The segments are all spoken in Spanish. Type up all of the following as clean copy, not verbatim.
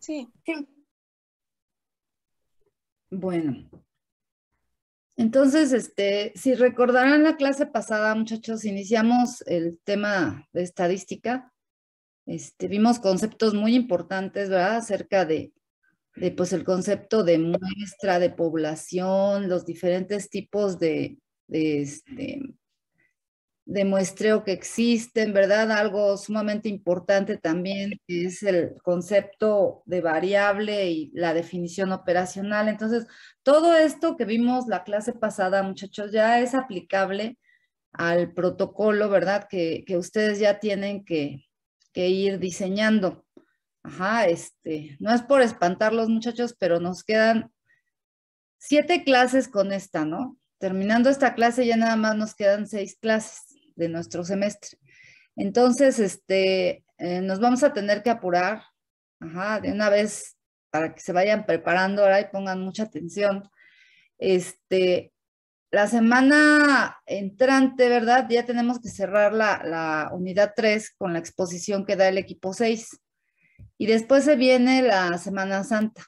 Sí. Bueno, entonces, si recordarán la clase pasada, muchachos, iniciamos el tema de estadística. Vimos conceptos muy importantes, ¿verdad? Acerca de pues el concepto de muestra, de población, los diferentes tipos de muestreo que existen, ¿verdad? Algo sumamente importante también que es el concepto de variable y la definición operacional. Entonces, todo esto que vimos la clase pasada, muchachos, ya es aplicable al protocolo, ¿verdad? Que ustedes ya tienen que ir diseñando. Ajá, no es por espantar los muchachos, pero nos quedan 7 clases con esta, ¿no? Terminando esta clase ya nada más nos quedan 6 clases de nuestro semestre. Entonces, nos vamos a tener que apurar, ajá, de una vez para que se vayan preparando ahora y pongan mucha atención. La semana entrante, ¿verdad? Ya tenemos que cerrar la unidad 3 con la exposición que da el equipo 6. Y después se viene la Semana Santa.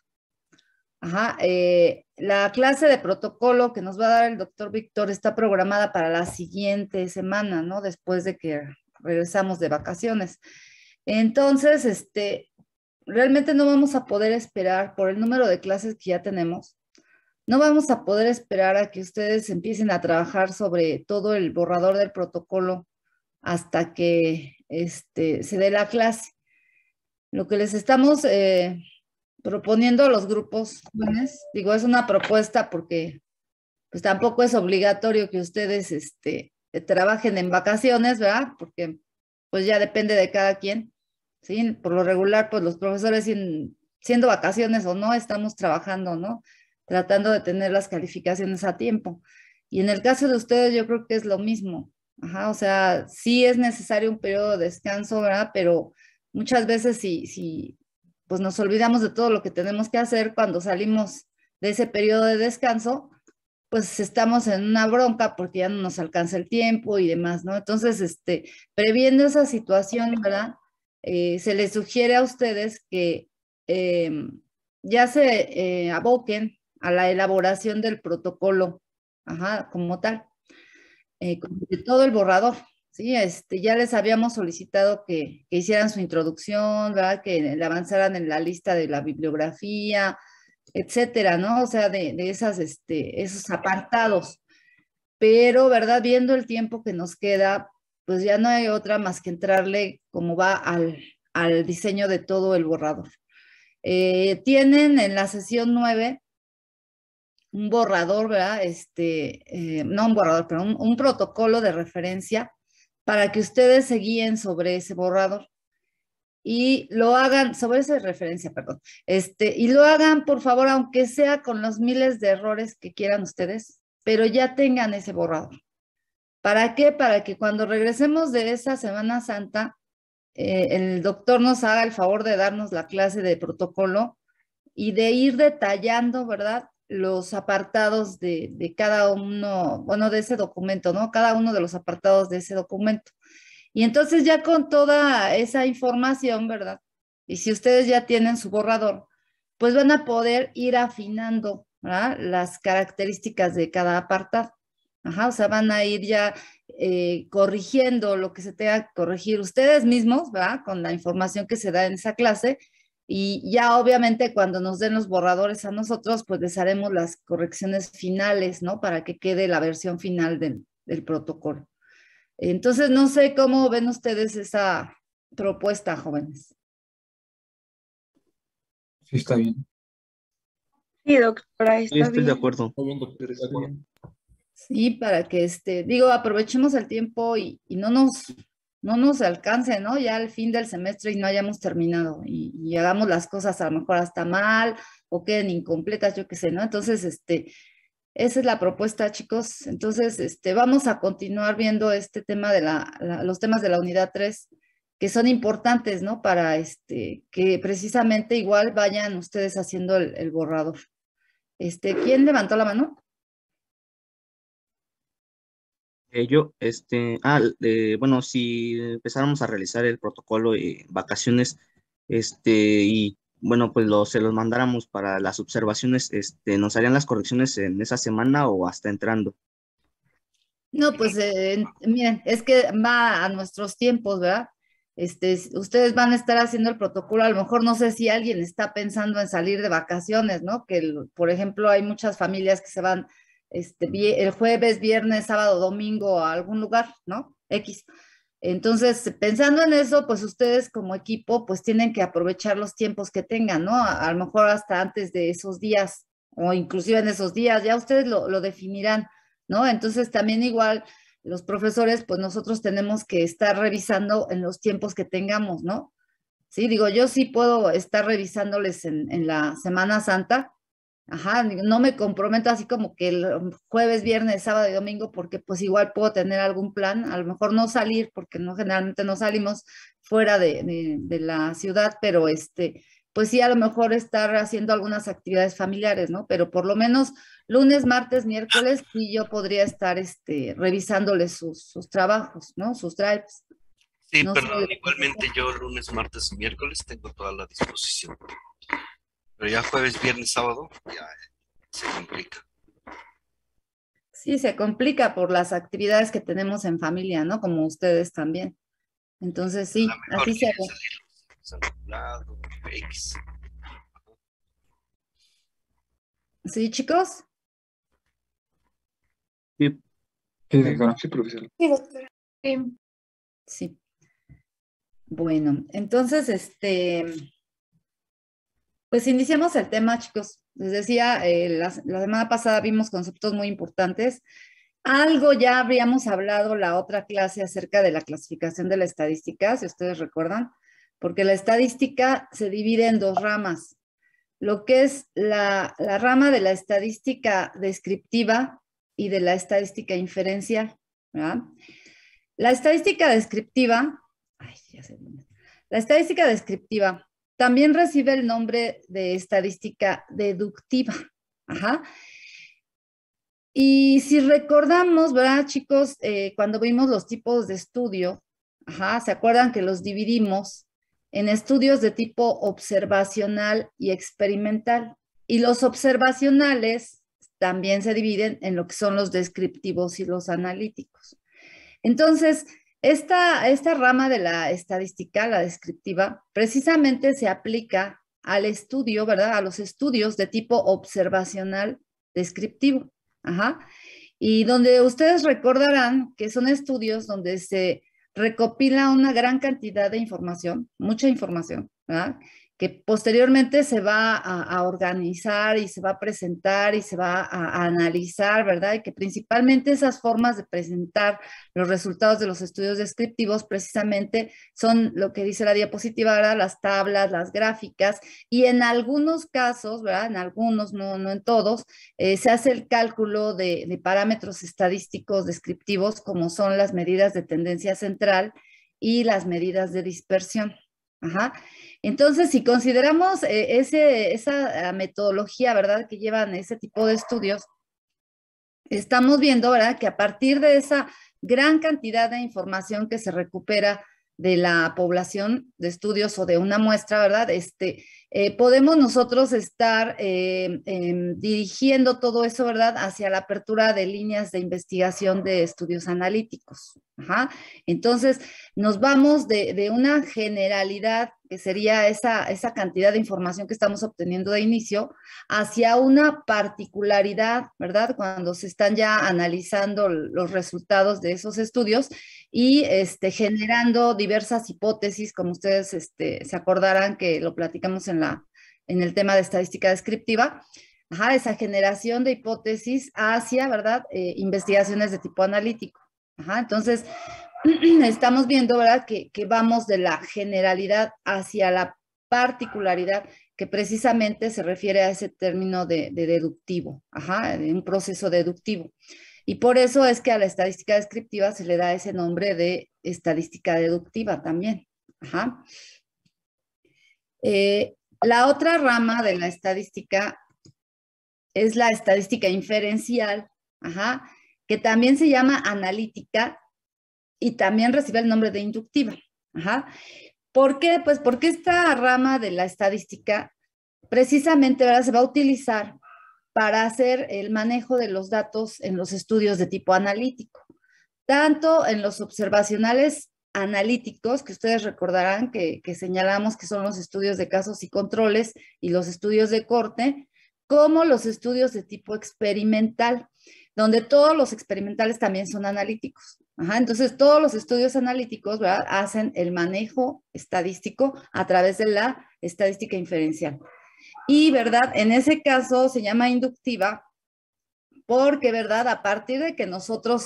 Ajá, la clase de protocolo que nos va a dar el doctor Víctor está programada para la siguiente semana, ¿no? Después de que regresamos de vacaciones. Entonces, realmente no vamos a poder esperar por el número de clases que ya tenemos. No vamos a poder esperar a que ustedes empiecen a trabajar sobre todo el borrador del protocolo hasta que se dé la clase. Lo que les estamos proponiendo a los grupos jóvenes, digo, es una propuesta porque pues tampoco es obligatorio que ustedes trabajen en vacaciones, ¿verdad? Porque pues ya depende de cada quien, ¿sí? Por lo regular, pues los profesores siendo vacaciones o no, estamos trabajando, ¿no? Tratando de tener las calificaciones a tiempo. Y en el caso de ustedes, yo creo que es lo mismo. Ajá, o sea, sí es necesario un periodo de descanso, ¿verdad? Pero muchas veces si pues nos olvidamos de todo lo que tenemos que hacer cuando salimos de ese periodo de descanso, pues estamos en una bronca porque ya no nos alcanza el tiempo y demás, ¿no? Entonces, previendo esa situación, ¿verdad? Se les sugiere a ustedes que eh, ya se aboquen a la elaboración del protocolo, ajá, como tal, como de todo el borrador, ¿sí? Ya les habíamos solicitado que hicieran su introducción, ¿verdad? Que le avanzaran en la lista de la bibliografía, etcétera, ¿no? O sea, de esos apartados. Pero, ¿verdad? Viendo el tiempo que nos queda, pues ya no hay otra más que entrarle como va al diseño de todo el borrador. Tienen en la sesión 9 un borrador, ¿verdad? No un borrador, pero un protocolo de referencia para que ustedes se guíen sobre ese borrador y lo hagan, sobre esa referencia, perdón, y lo hagan, por favor, aunque sea con los miles de errores que quieran ustedes, pero ya tengan ese borrador. ¿Para qué? Para que cuando regresemos de esa Semana Santa, el doctor nos haga el favor de darnos la clase de protocolo y de ir detallando, ¿verdad? Los apartados de cada uno, bueno, de ese documento, ¿no? Cada uno de los apartados de ese documento. Y entonces ya con toda esa información, ¿verdad? Y si ustedes ya tienen su borrador, pues van a poder ir afinando, ¿verdad? Las características de cada apartado. Ajá, o sea, van a ir ya corrigiendo lo que se tenga que corregir ustedes mismos, ¿verdad? Con la información que se da en esa clase. Y ya obviamente cuando nos den los borradores a nosotros, pues les haremos las correcciones finales, ¿no? Para que quede la versión final del protocolo. Entonces, no sé cómo ven ustedes esa propuesta, jóvenes. Sí, está bien. Sí, doctora, Sí, está estoy de bien. acuerdo. Está bien, doctor, está bien. Sí, para que, digo, aprovechemos el tiempo y no nos alcance, ¿no? Ya al fin del semestre y no hayamos terminado y hagamos las cosas a lo mejor hasta mal o queden incompletas, yo qué sé, ¿no? Entonces, esa es la propuesta, chicos. Entonces, vamos a continuar viendo este tema de los temas de la unidad 3 que son importantes, ¿no? Para que precisamente igual vayan ustedes haciendo el borrador. ¿Quién levantó la mano? Bueno, si empezáramos a realizar el protocolo de vacaciones, y bueno, pues se los mandáramos para las observaciones, ¿nos harían las correcciones en esa semana o hasta entrando? No, pues miren, es que va a nuestros tiempos, ¿verdad? Ustedes van a estar haciendo el protocolo, a lo mejor no sé si alguien está pensando en salir de vacaciones, ¿no? Por ejemplo, hay muchas familias que se van el jueves, viernes, sábado, domingo a algún lugar, ¿no? X. Entonces, pensando en eso, pues ustedes como equipo, pues tienen que aprovechar los tiempos que tengan, ¿no? A lo mejor hasta antes de esos días o inclusive en esos días, ya ustedes lo definirán, ¿no? Entonces, también igual los profesores, pues nosotros tenemos que estar revisando en los tiempos que tengamos, ¿no? Sí, digo, yo sí puedo estar revisándoles en la Semana Santa. Ajá, no me comprometo así como que el jueves, viernes, sábado y domingo, porque pues igual puedo tener algún plan, a lo mejor no salir, porque no generalmente no salimos fuera de la ciudad, pero pues sí, a lo mejor estar haciendo algunas actividades familiares, ¿no? Pero por lo menos lunes, martes, miércoles, sí yo podría estar revisándoles sus trabajos, ¿no? Sus drives. Sí, No sé. perdón, igualmente yo lunes, martes y miércoles tengo toda la disposición. Pero ya jueves, viernes, sábado, ya se complica. Sí, se complica por las actividades que tenemos en familia, ¿no? Como ustedes también. Entonces, sí, A lo mejor así se quieren hace. salir a algún lado, X. ¿Sí, chicos? Sí, sí, doctora. Sí, profesor. Sí, doctora. Sí. Bueno, entonces, pues iniciamos el tema, chicos. Les decía, la semana pasada vimos conceptos muy importantes. Algo ya habríamos hablado la otra clase acerca de la clasificación de la estadística, si ustedes recuerdan, porque la estadística se divide en dos ramas. Lo que es la rama de la estadística descriptiva y de la estadística inferencial, ¿verdad? La estadística descriptiva, ay, ya sé, la estadística descriptiva también recibe el nombre de estadística deductiva. Ajá. Y si recordamos, ¿verdad, chicos? Cuando vimos los tipos de estudio, ajá, ¿se acuerdan que los dividimos en estudios de tipo observacional y experimental? Y los observacionales también se dividen en lo que son los descriptivos y los analíticos. Entonces, esta rama de la estadística, la descriptiva, precisamente se aplica al estudio, ¿verdad? A los estudios de tipo observacional descriptivo. Ajá. Y donde ustedes recordarán que son estudios donde se recopila una gran cantidad de información, mucha información, ¿verdad? Que posteriormente se va a organizar y se va a presentar y se va a analizar, ¿verdad? Y que principalmente esas formas de presentar los resultados de los estudios descriptivos precisamente son lo que dice la diapositiva, ¿verdad? Las tablas, las gráficas, y en algunos casos, ¿verdad? En algunos, no en todos, se hace el cálculo de parámetros estadísticos descriptivos como son las medidas de tendencia central y las medidas de dispersión. Ajá. Entonces, si consideramos esa metodología, ¿verdad? Que llevan ese tipo de estudios, estamos viendo, ¿verdad? Que a partir de esa gran cantidad de información que se recupera de la población de estudios o de una muestra, ¿verdad? Podemos nosotros estar dirigiendo todo eso, ¿verdad? Hacia la apertura de líneas de investigación de estudios analíticos. Ajá. Entonces, nos vamos de una generalidad, que sería esa cantidad de información que estamos obteniendo de inicio, hacia una particularidad, ¿verdad? Cuando se están ya analizando los resultados de esos estudios y generando diversas hipótesis, como ustedes se acordarán que lo platicamos en el tema de estadística descriptiva. Ajá, esa generación de hipótesis hacia, ¿verdad? Investigaciones de tipo analítico. Ajá, entonces, estamos viendo, ¿verdad? Que vamos de la generalidad hacia la particularidad, que precisamente se refiere a ese término de deductivo, ajá, de un proceso deductivo. Y por eso es que a la estadística descriptiva se le da ese nombre de estadística deductiva también. Ajá. La otra rama de la estadística es la estadística inferencial, ajá, que también se llama analítica y también recibe el nombre de inductiva. Ajá. ¿Por qué? Pues porque esta rama de la estadística precisamente, ¿verdad?, se va a utilizar para hacer el manejo de los datos en los estudios de tipo analítico, tanto en los observacionales analíticos, que ustedes recordarán que señalamos que son los estudios de casos y controles y los estudios de corte, como los estudios de tipo experimental, donde todos los experimentales también son analíticos. Entonces, todos los estudios analíticos, ¿verdad?, hacen el manejo estadístico a través de la estadística inferencial. Y, ¿verdad?, en ese caso se llama inductiva porque, ¿verdad?, a partir de que nosotros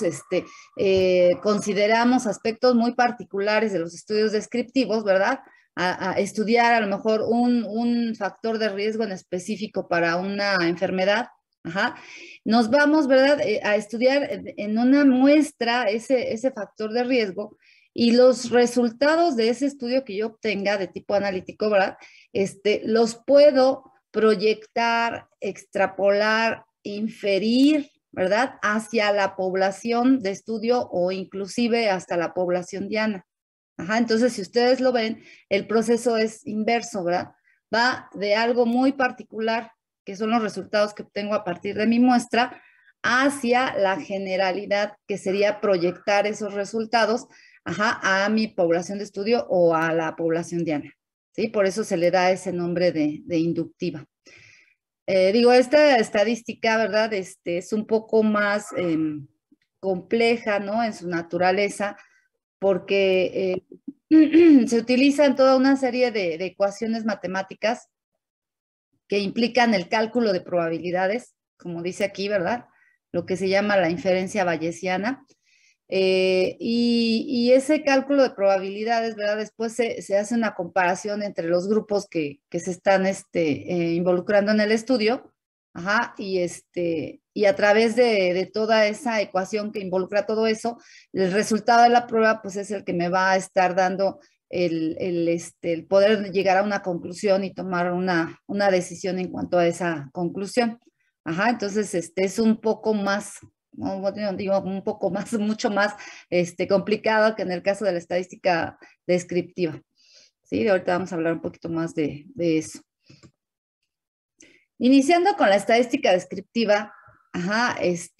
consideramos aspectos muy particulares de los estudios descriptivos, ¿verdad?, a estudiar a lo mejor un factor de riesgo en específico para una enfermedad, nos vamos, ¿verdad?, a estudiar en una muestra ese factor de riesgo, y los resultados de ese estudio que yo obtenga de tipo analítico, ¿verdad?, los puedo proyectar, extrapolar, inferir, ¿verdad?, hacia la población de estudio o inclusive hasta la población diana. Entonces, si ustedes lo ven, el proceso es inverso, ¿verdad? Va de algo muy particular, que son los resultados que obtengo a partir de mi muestra, hacia la generalidad, que sería proyectar esos resultados a mi población de estudio o a la población diana, ¿sí? Por eso se le da ese nombre de inductiva. Esta estadística, ¿verdad?, es un poco más compleja, ¿no?, en su naturaleza, porque se utilizan toda una serie de ecuaciones matemáticas que implican el cálculo de probabilidades, como dice aquí, ¿verdad?, lo que se llama la inferencia bayesiana. Y ese cálculo de probabilidades, ¿verdad?, después se hace una comparación entre los grupos que se están involucrando en el estudio, y a través de toda esa ecuación que involucra todo eso, el resultado de la prueba pues es el que me va a estar dando el poder llegar a una conclusión y tomar una decisión en cuanto a esa conclusión. Entonces es un poco más, no digo un poco más, mucho más complicado que en el caso de la estadística descriptiva. ¿Sí? Ahorita vamos a hablar un poquito más de eso. Iniciando con la estadística descriptiva, pues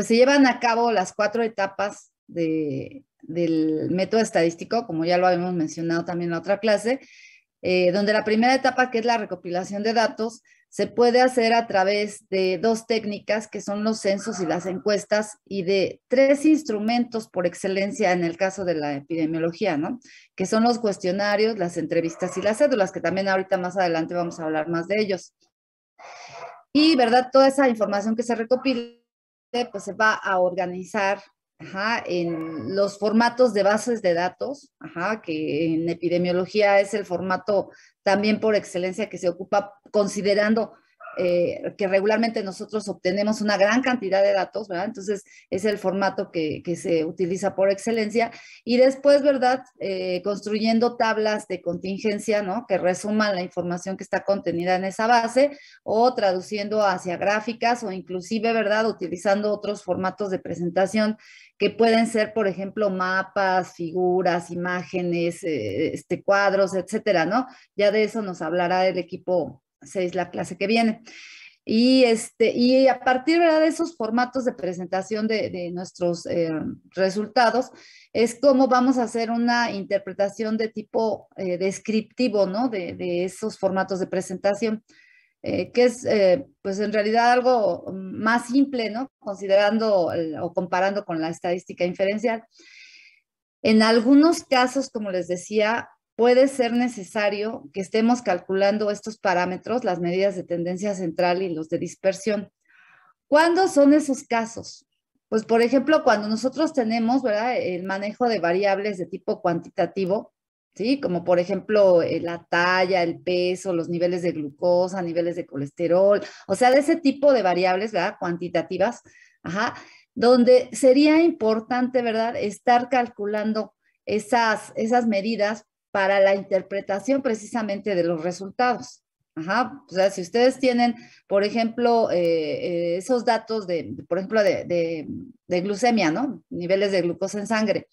se llevan a cabo las 4 etapas del método estadístico, como ya lo habíamos mencionado también en la otra clase, donde la primera etapa, que es la recopilación de datos, se puede hacer a través de 2 técnicas, que son los censos y las encuestas, y de 3 instrumentos por excelencia en el caso de la epidemiología, ¿no?, que son los cuestionarios, las entrevistas y las cédulas, que también ahorita más adelante vamos a hablar más de ellos. Y, ¿verdad?, toda esa información que se recopile, pues se va a organizar en los formatos de bases de datos, que en epidemiología es el formato también por excelencia que se ocupa, considerando que regularmente nosotros obtenemos una gran cantidad de datos, ¿verdad? Entonces es el formato que se utiliza por excelencia, y después, ¿verdad?, construyendo tablas de contingencia, ¿no?, que resuman la información que está contenida en esa base, o traduciendo hacia gráficas, o inclusive, ¿verdad?, utilizando otros formatos de presentación que pueden ser, por ejemplo, mapas, figuras, imágenes, cuadros, etcétera, ¿no? Ya de eso nos hablará el equipo 6 la clase que viene. Y a partir, ¿verdad?, de esos formatos de presentación de nuestros resultados, es como vamos a hacer una interpretación de tipo descriptivo, ¿no?, de esos formatos de presentación. Que es, pues en realidad algo más simple, ¿no?, considerando o comparando con la estadística inferencial. En algunos casos, como les decía, puede ser necesario que estemos calculando estos parámetros, las medidas de tendencia central y los de dispersión. ¿Cuándo son esos casos? Pues, por ejemplo, cuando nosotros tenemos, ¿verdad?, el manejo de variables de tipo cuantitativo, ¿sí?, como por ejemplo la talla, el peso, los niveles de glucosa, niveles de colesterol, o sea, de ese tipo de variables, ¿verdad?, cuantitativas, donde sería importante, ¿verdad?, estar calculando esas medidas para la interpretación precisamente de los resultados. O sea, si ustedes tienen, por ejemplo, esos datos por ejemplo, de glucemia, ¿no?, niveles de glucosa en sangre,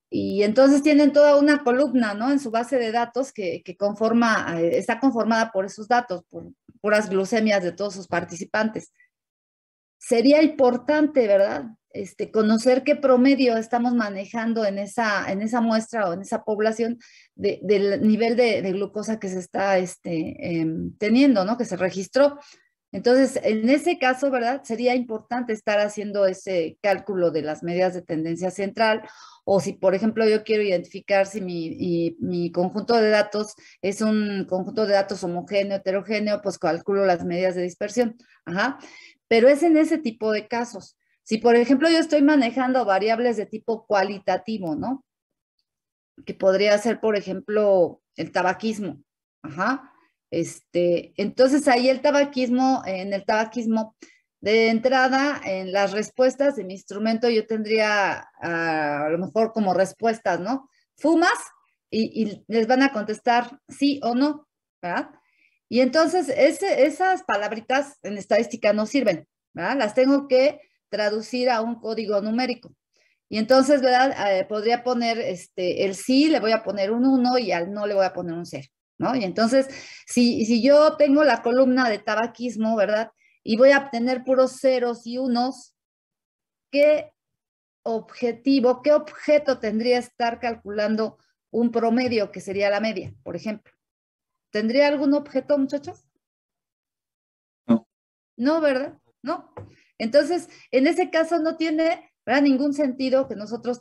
Y entonces tienen toda una columna, ¿no? En su base de datos que está conformada por esos datos, por puras glucemias de todos sus participantes. Sería importante, ¿verdad? Conocer qué promedio estamos manejando en esa muestra o en esa población del nivel de glucosa que se está teniendo, ¿no? Que se registró. Entonces, en ese caso, ¿verdad? Sería importante estar haciendo ese cálculo de las medidas de tendencia central, o si, por ejemplo, yo quiero identificar si mi conjunto de datos es un conjunto de datos homogéneo, heterogéneo, pues calculo las medidas de dispersión. Ajá. Pero es en ese tipo de casos. Si, por ejemplo, yo estoy manejando variables de tipo cualitativo, ¿no? Que podría ser, por ejemplo, el tabaquismo. Ajá. Entonces ahí en el tabaquismo, de entrada, en las respuestas de mi instrumento, yo tendría a lo mejor como respuestas, ¿no? ¿Fumas? Y les van a contestar sí o no, ¿verdad? Y entonces esas palabritas en estadística no sirven, ¿verdad? Las tengo que traducir a un código numérico. Y entonces, ¿verdad? Podría poner el sí, le voy a poner un 1 y al no le voy a poner un 0, ¿no? Y entonces, si yo tengo la columna de tabaquismo, ¿verdad? Y voy a obtener puros ceros y unos, ¿qué objeto tendría estar calculando un promedio que sería la media, por ejemplo? ¿Tendría algún objeto, muchachos? No. No, ¿verdad? No. Entonces, en ese caso no tiene, ¿verdad?, ningún sentido que nosotros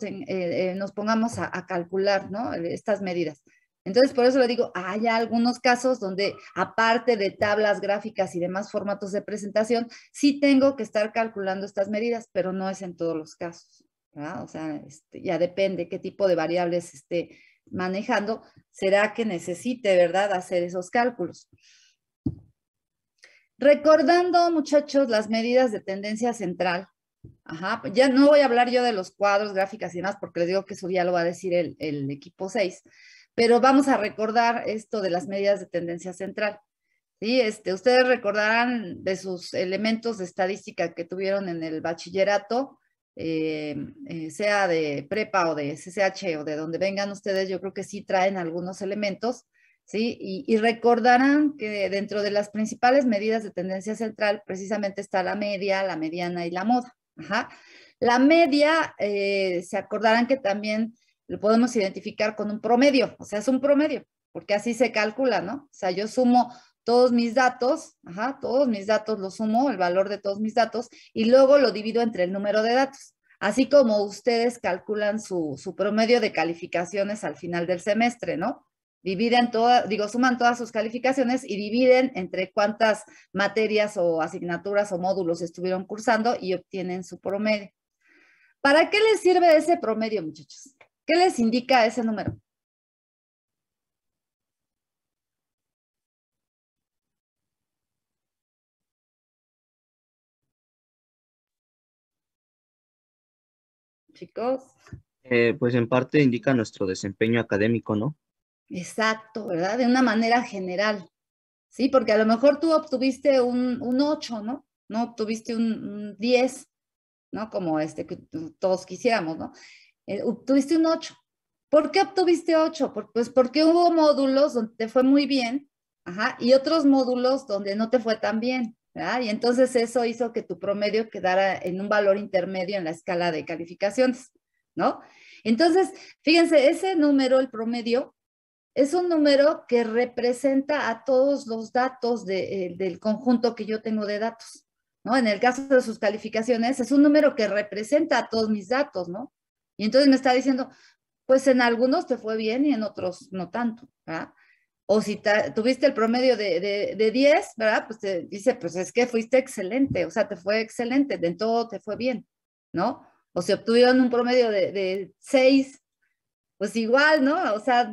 nos pongamos a calcular, ¿no?, estas medidas. Entonces, por eso le digo, hay algunos casos donde, aparte de tablas gráficas y demás formatos de presentación, sí tengo que estar calculando estas medidas, pero no es en todos los casos, ¿verdad? O sea, ya depende qué tipo de variables esté manejando, será que necesite, ¿verdad?, hacer esos cálculos. Recordando, muchachos, las medidas de tendencia central. Ajá, ya no voy a hablar yo de los cuadros, gráficas y demás, porque les digo que eso ya lo va a decir el equipo 6, pero vamos a recordar esto de las medidas de tendencia central. ¿Sí? Ustedes recordarán de sus elementos de estadística que tuvieron en el bachillerato, sea de prepa o de CCH o de donde vengan ustedes, yo creo que sí traen algunos elementos, ¿sí? Y recordarán que dentro de las principales medidas de tendencia central precisamente está la media, la mediana y la moda. Ajá. La media, se acordarán que también lo podemos identificar con un promedio, o sea, es un promedio, porque así se calcula, ¿no? O sea, yo sumo todos mis datos, ajá, todos mis datos los sumo, el valor de todos mis datos, y luego lo divido entre el número de datos, así como ustedes calculan su promedio de calificaciones al final del semestre, ¿no? Suman todas sus calificaciones y dividen entre cuántas materias o asignaturas o módulos estuvieron cursando y obtienen su promedio. ¿Para qué les sirve ese promedio, muchachos? ¿Qué les indica ese número? Chicos. Pues en parte indica nuestro desempeño académico, ¿no? Exacto, ¿verdad? De una manera general, ¿sí? Porque a lo mejor tú obtuviste un 8, ¿no? No obtuviste un 10, ¿no? Como que todos quisiéramos, ¿no? Obtuviste un 8. ¿Por qué obtuviste 8? Pues porque hubo módulos donde te fue muy bien, ajá, y otros módulos donde no te fue tan bien, ¿verdad? Y entonces eso hizo que tu promedio quedara en un valor intermedio en la escala de calificaciones, ¿no? Entonces, fíjense, ese número, el promedio, es un número que representa a todos los datos del conjunto que yo tengo de datos, ¿no? En el caso de sus calificaciones, es un número que representa a todos mis datos, ¿no? Y entonces me está diciendo, pues en algunos te fue bien y en otros no tanto, ¿verdad? O si tuviste el promedio de 10, ¿verdad? Pues te dice, pues es que fuiste excelente, o sea, te fue excelente, de todo te fue bien, ¿no? O si obtuvieron un promedio de 6, pues igual, ¿no? O sea,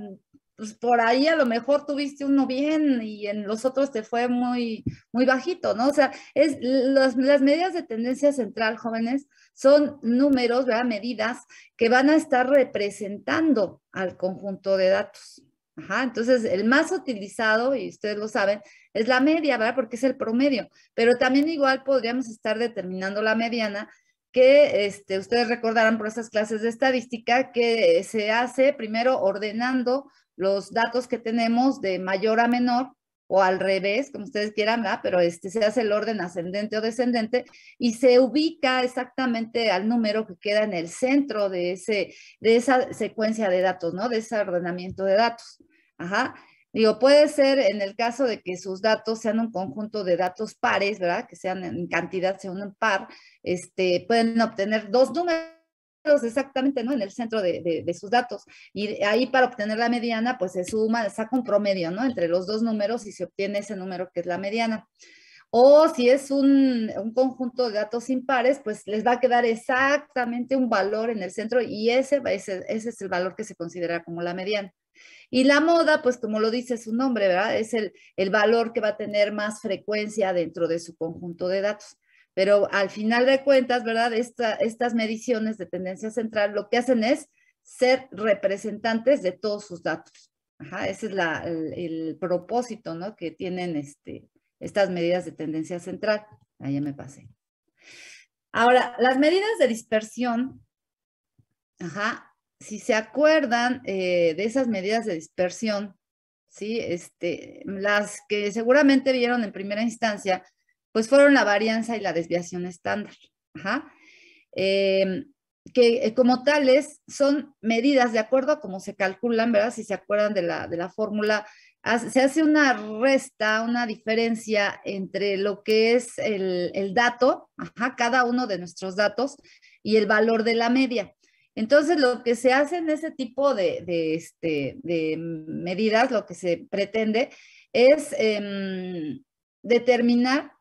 pues por ahí a lo mejor tuviste uno bien y en los otros te fue muy, muy bajito, ¿no? O sea, las medidas de tendencia central, jóvenes, son números, ¿verdad? Medidas que van a estar representando al conjunto de datos. Ajá, entonces el más utilizado, y ustedes lo saben, es la media, ¿verdad? Porque es el promedio, pero también igual podríamos estar determinando la mediana que ustedes recordarán por estas clases de estadística que se hace primero ordenando los datos que tenemos de mayor a menor, o al revés, como ustedes quieran, ¿verdad? Pero se hace el orden ascendente o descendente y se ubica exactamente al número que queda en el centro de esa secuencia de datos, ¿no? De ese ordenamiento de datos. Ajá. Digo, puede ser en el caso de que sus datos sean un conjunto de datos pares, ¿verdad? Que sean en cantidad, sean un par, pueden obtener dos números exactamente, ¿no? En el centro de sus datos. Y ahí para obtener la mediana, pues se suma, saca un promedio, ¿no? Entre los dos números y se obtiene ese número que es la mediana. O si es un conjunto de datos impares, pues les va a quedar exactamente un valor en el centro y ese es el valor que se considera como la mediana. Y la moda, pues como lo dice su nombre, ¿verdad? Es el valor que va a tener más frecuencia dentro de su conjunto de datos. Pero al final de cuentas, ¿verdad? Estas mediciones de tendencia central lo que hacen es ser representantes de todos sus datos. Ajá, ese es el propósito, ¿no? Que tienen estas medidas de tendencia central. Ahí ya me pasé. Ahora, las medidas de dispersión, ajá, si se acuerdan de esas medidas de dispersión, ¿sí? Las que seguramente vieron en primera instancia, pues fueron la varianza y la desviación estándar. Ajá. Que como tales son medidas de acuerdo a cómo se calculan, ¿verdad? Si se acuerdan de la fórmula, se hace una resta, una diferencia entre lo que es el dato, ajá, cada uno de nuestros datos, y el valor de la media. Entonces, lo que se hace en ese tipo de medidas, lo que se pretende es determinar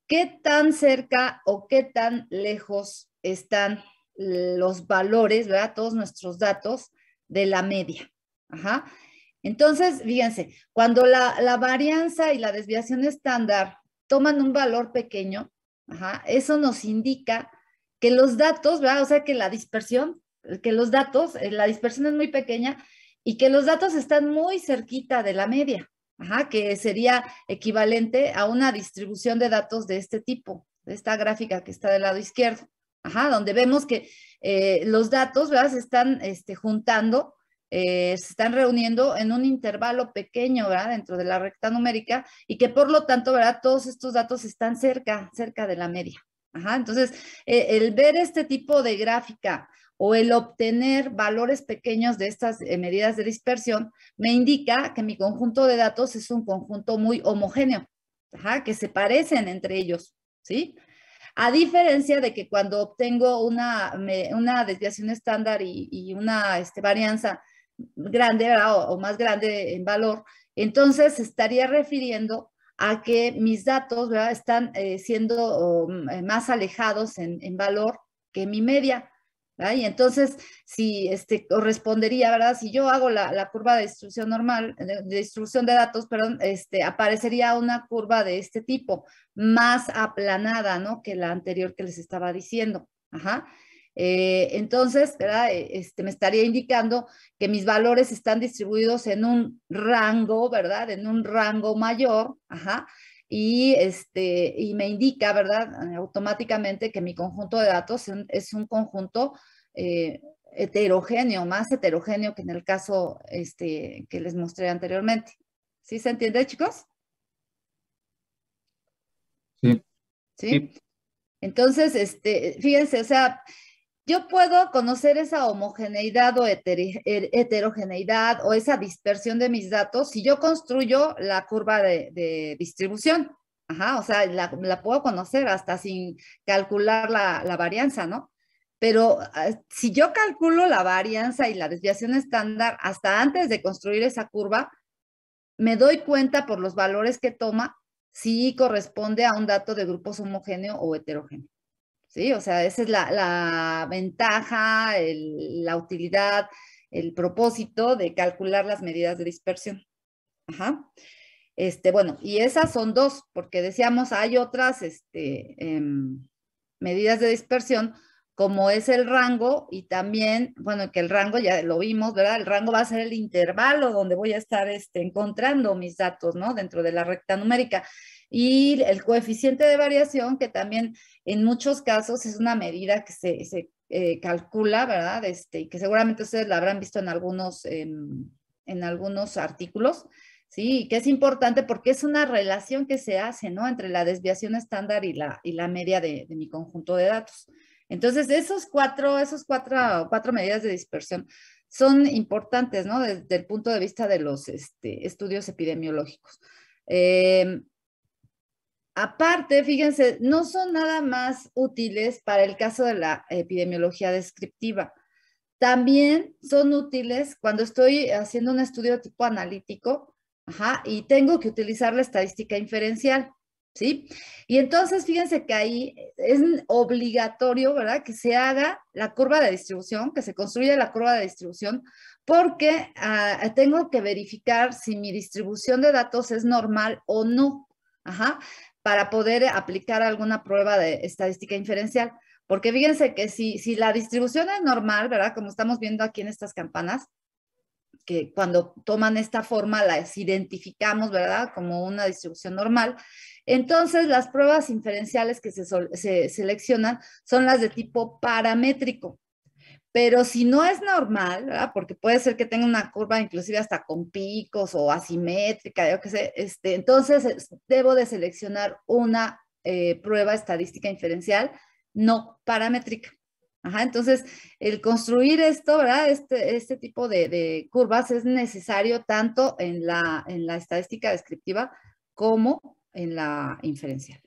qué tan cerca o qué tan lejos están los valores, ¿verdad? Todos nuestros datos de la media. Ajá. Entonces, fíjense, cuando la varianza y la desviación estándar toman un valor pequeño, ajá, eso nos indica que los datos, ¿verdad? O sea, que la dispersión es muy pequeña y que los datos están muy cerquita de la media. Ajá, que sería equivalente a una distribución de datos de este tipo, de esta gráfica que está del lado izquierdo. Ajá, donde vemos que los datos, ¿verdad? Se están juntando, se están reuniendo en un intervalo pequeño, ¿verdad? Dentro de la recta numérica y que por lo tanto, ¿verdad? Todos estos datos están cerca de la media. Ajá, entonces, el ver este tipo de gráfica o el obtener valores pequeños de estas medidas de dispersión me indica que mi conjunto de datos es un conjunto muy homogéneo, ajá, que se parecen entre ellos, ¿sí? A diferencia de que cuando obtengo una desviación estándar y una varianza grande, ¿verdad? O más grande en valor, entonces se estaría refiriendo a que mis datos, ¿verdad? Están siendo más alejados en valor que mi media. ¿verdad? Y entonces, si correspondería, ¿verdad? Si yo hago la curva de distribución normal, de distribución de datos, perdón, aparecería una curva de este tipo, más aplanada, ¿no? Que la anterior que les estaba diciendo. Ajá. Entonces, ¿verdad? Me estaría indicando que mis valores están distribuidos en un rango, ¿verdad? En un rango mayor, ajá. Y me indica, ¿verdad? Automáticamente que mi conjunto de datos es un conjunto heterogéneo, más heterogéneo que en el caso que les mostré anteriormente. ¿Sí se entiende, chicos? Sí. ¿Sí? Entonces, fíjense, o sea, yo puedo conocer esa homogeneidad o heterogeneidad o esa dispersión de mis datos si yo construyo la curva de distribución. Ajá, o sea, la puedo conocer hasta sin calcular la varianza, ¿no? Pero si yo calculo la varianza y la desviación estándar hasta antes de construir esa curva, me doy cuenta por los valores que toma si corresponde a un dato de grupos homogéneo o heterogéneo. ¿Sí? O sea, esa es la ventaja, la utilidad, el propósito de calcular las medidas de dispersión. Ajá. Bueno, y esas son dos, porque decíamos, hay otras medidas de dispersión, como es el rango, y también, bueno, que el rango ya lo vimos, ¿verdad? El rango va a ser el intervalo donde voy a estar encontrando mis datos, ¿no? Dentro de la recta numérica. Y el coeficiente de variación, que también en muchos casos es una medida que se calcula, ¿verdad? Y que seguramente ustedes la habrán visto en algunos artículos, ¿sí? Que es importante porque es una relación que se hace, ¿no? Entre la desviación estándar y la media de mi conjunto de datos. Entonces, esos cuatro medidas de dispersión son importantes, ¿no? Desde el punto de vista de los estudios epidemiológicos. Aparte, fíjense, no son nada más útiles para el caso de la epidemiología descriptiva. También son útiles cuando estoy haciendo un estudio de tipo analítico, y tengo que utilizar la estadística inferencial, ¿sí? Y entonces, fíjense que ahí es obligatorio, ¿verdad? Que se haga la curva de distribución, que se construya la curva de distribución, porque tengo que verificar si mi distribución de datos es normal o no, para poder aplicar alguna prueba de estadística inferencial. Porque fíjense que si la distribución es normal, ¿verdad? Como estamos viendo aquí en estas campanas, que cuando toman esta forma las identificamos, ¿verdad? Como una distribución normal. Entonces, las pruebas inferenciales que se seleccionan son las de tipo paramétrico. Pero si no es normal, ¿verdad? Porque puede ser que tenga una curva inclusive hasta con picos o asimétrica, yo qué sé, entonces debo de seleccionar una prueba estadística inferencial no paramétrica. Entonces, el construir esto, ¿verdad? Este tipo de curvas es necesario tanto en la estadística descriptiva como en la inferencial.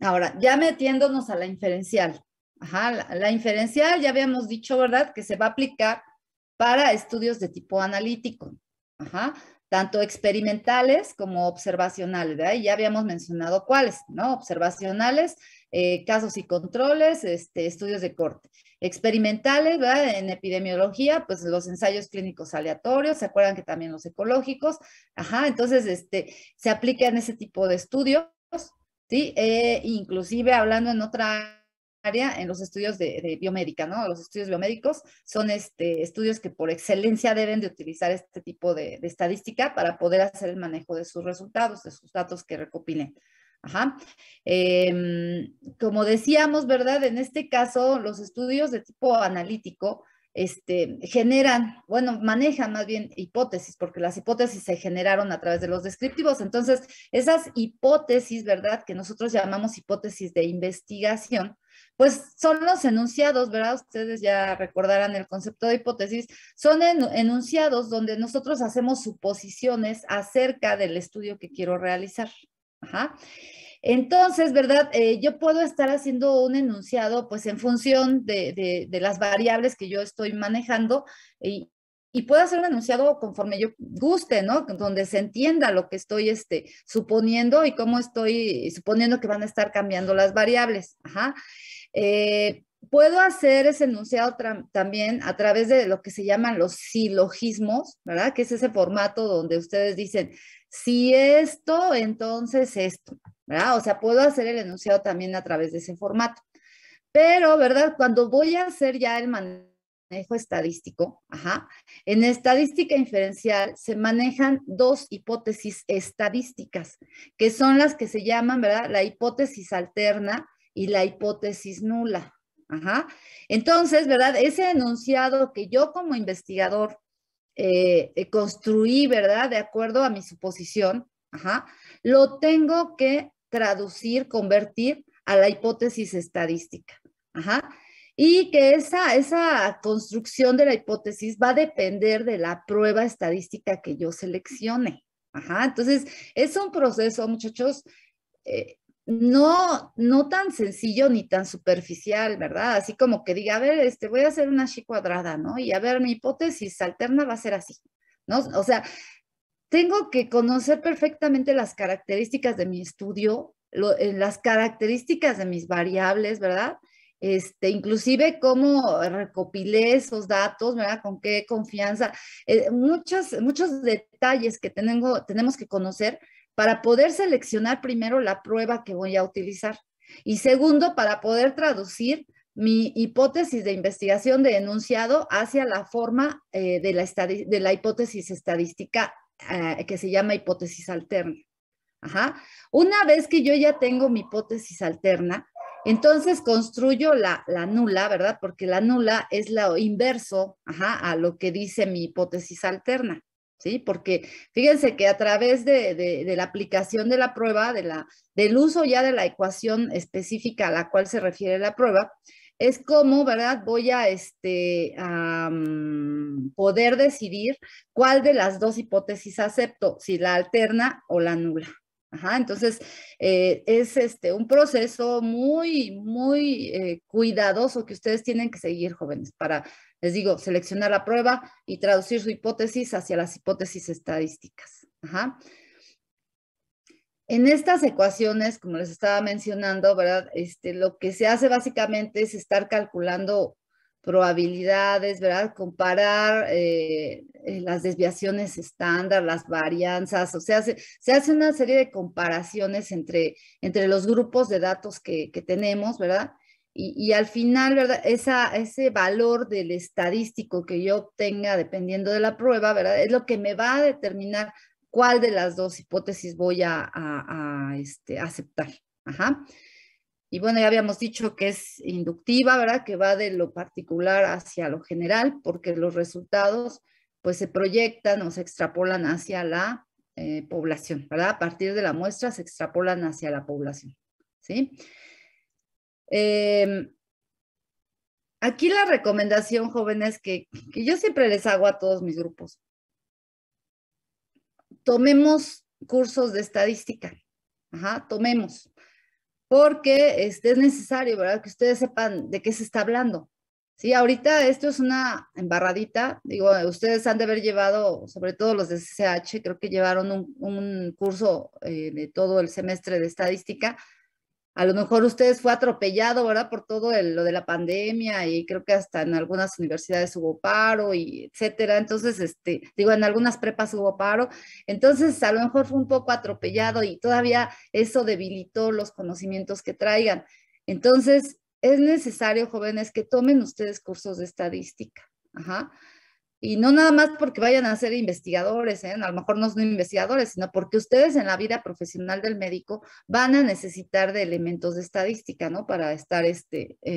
Ahora, ya metiéndonos a la inferencial. La inferencial ya habíamos dicho, ¿verdad? Que se va a aplicar para estudios de tipo analítico. Tanto experimentales como observacionales, ¿verdad? Y ya habíamos mencionado cuáles, ¿no? Observacionales, casos y controles, estudios de corte. Experimentales, ¿verdad? En epidemiología, pues los ensayos clínicos aleatorios, ¿se acuerdan que también los ecológicos? Entonces, se aplican ese tipo de estudios, ¿sí? Inclusive hablando en otra área, en los estudios de biomédica, ¿no? Los estudios biomédicos son estudios que por excelencia deben de utilizar este tipo de estadística para poder hacer el manejo de sus resultados, de sus datos que recopilen. Como decíamos, ¿verdad? En este caso, los estudios de tipo analítico manejan más bien hipótesis, porque las hipótesis se generaron a través de los descriptivos. Entonces, esas hipótesis, ¿verdad? Que nosotros llamamos hipótesis de investigación, pues son los enunciados, ¿verdad? Ustedes ya recordarán el concepto de hipótesis, son enunciados donde nosotros hacemos suposiciones acerca del estudio que quiero realizar. Entonces, ¿verdad? Yo puedo estar haciendo un enunciado, pues, en función de las variables que yo estoy manejando y puedo hacer un enunciado conforme yo guste, ¿no? Donde se entienda lo que estoy suponiendo y cómo estoy suponiendo que van a estar cambiando las variables. Puedo hacer ese enunciado también a través de lo que se llaman los silogismos, ¿verdad? Que es ese formato donde ustedes dicen, si esto, entonces esto, ¿verdad? O sea, puedo hacer el enunciado también a través de ese formato. Pero, ¿verdad? Cuando voy a hacer ya el manejo estadístico, en estadística inferencial se manejan dos hipótesis estadísticas, que son las que se llaman, ¿verdad? La hipótesis alterna y la hipótesis nula. Entonces, ¿verdad? Ese enunciado que yo como investigador construí, ¿verdad? De acuerdo a mi suposición, lo tengo que traducir, convertir a la hipótesis estadística. Y que esa construcción de la hipótesis va a depender de la prueba estadística que yo seleccione. Entonces, es un proceso, muchachos, no tan sencillo ni tan superficial, ¿verdad? Así como que diga, a ver, voy a hacer una chi cuadrada, ¿no? Y a ver, mi hipótesis alterna va a ser así, ¿no? O sea, tengo que conocer perfectamente las características de mi estudio, las características de mis variables, ¿verdad? Inclusive cómo recopilé esos datos, ¿verdad? Con qué confianza, muchos detalles que tenemos que conocer para poder seleccionar primero la prueba que voy a utilizar. Y segundo, para poder traducir mi hipótesis de investigación de enunciado hacia la forma de la hipótesis estadística que se llama hipótesis alterna. Ajá. Una vez que yo ya tengo mi hipótesis alterna, entonces construyo la nula, ¿verdad? Porque la nula es lo inverso, ajá, a lo que dice mi hipótesis alterna, ¿sí? Porque fíjense que a través de la aplicación de la prueba, del uso ya de la ecuación específica a la cual se refiere la prueba, es como, ¿verdad? Voy a poder decidir cuál de las dos hipótesis acepto, si la alterna o la nula. Ajá, entonces, es un proceso muy cuidadoso que ustedes tienen que seguir, jóvenes, para, les digo, seleccionar la prueba y traducir su hipótesis hacia las hipótesis estadísticas. Ajá. En estas ecuaciones, como les estaba mencionando, ¿verdad? Lo que se hace básicamente es estar calculando probabilidades, ¿verdad? Comparar las desviaciones estándar, las varianzas, o sea, se hace una serie de comparaciones entre los grupos de datos que tenemos, ¿verdad? Y al final, ¿verdad? Ese valor del estadístico que yo obtenga dependiendo de la prueba, ¿verdad? Es lo que me va a determinar cuál de las dos hipótesis voy a aceptar. Ajá. Y bueno, ya habíamos dicho que es inductiva, ¿verdad? Que va de lo particular hacia lo general, porque los resultados pues se proyectan o se extrapolan hacia la población, ¿verdad? A partir de la muestra se extrapolan hacia la población, ¿sí? Aquí la recomendación, jóvenes, que yo siempre les hago a todos mis grupos. Tomemos cursos de estadística. Ajá, tomemos. Porque es necesario, ¿verdad? Que ustedes sepan de qué se está hablando. Sí, ahorita esto es una embarradita. Digo, ustedes han de haber llevado, sobre todo los de CCH, creo que llevaron un curso de todo el semestre de estadística. A lo mejor ustedes fue atropellado, ¿verdad? Por todo lo de la pandemia y creo que hasta en algunas universidades hubo paro y etcétera. Entonces, digo, en algunas prepas hubo paro. Entonces, a lo mejor fue un poco atropellado y todavía eso debilitó los conocimientos que traigan. Entonces, es necesario, jóvenes, que tomen ustedes cursos de estadística. Ajá. Y no nada más porque vayan a ser investigadores, ¿eh? A lo mejor no son investigadores, sino porque ustedes en la vida profesional del médico van a necesitar de elementos de estadística, ¿no? Para estar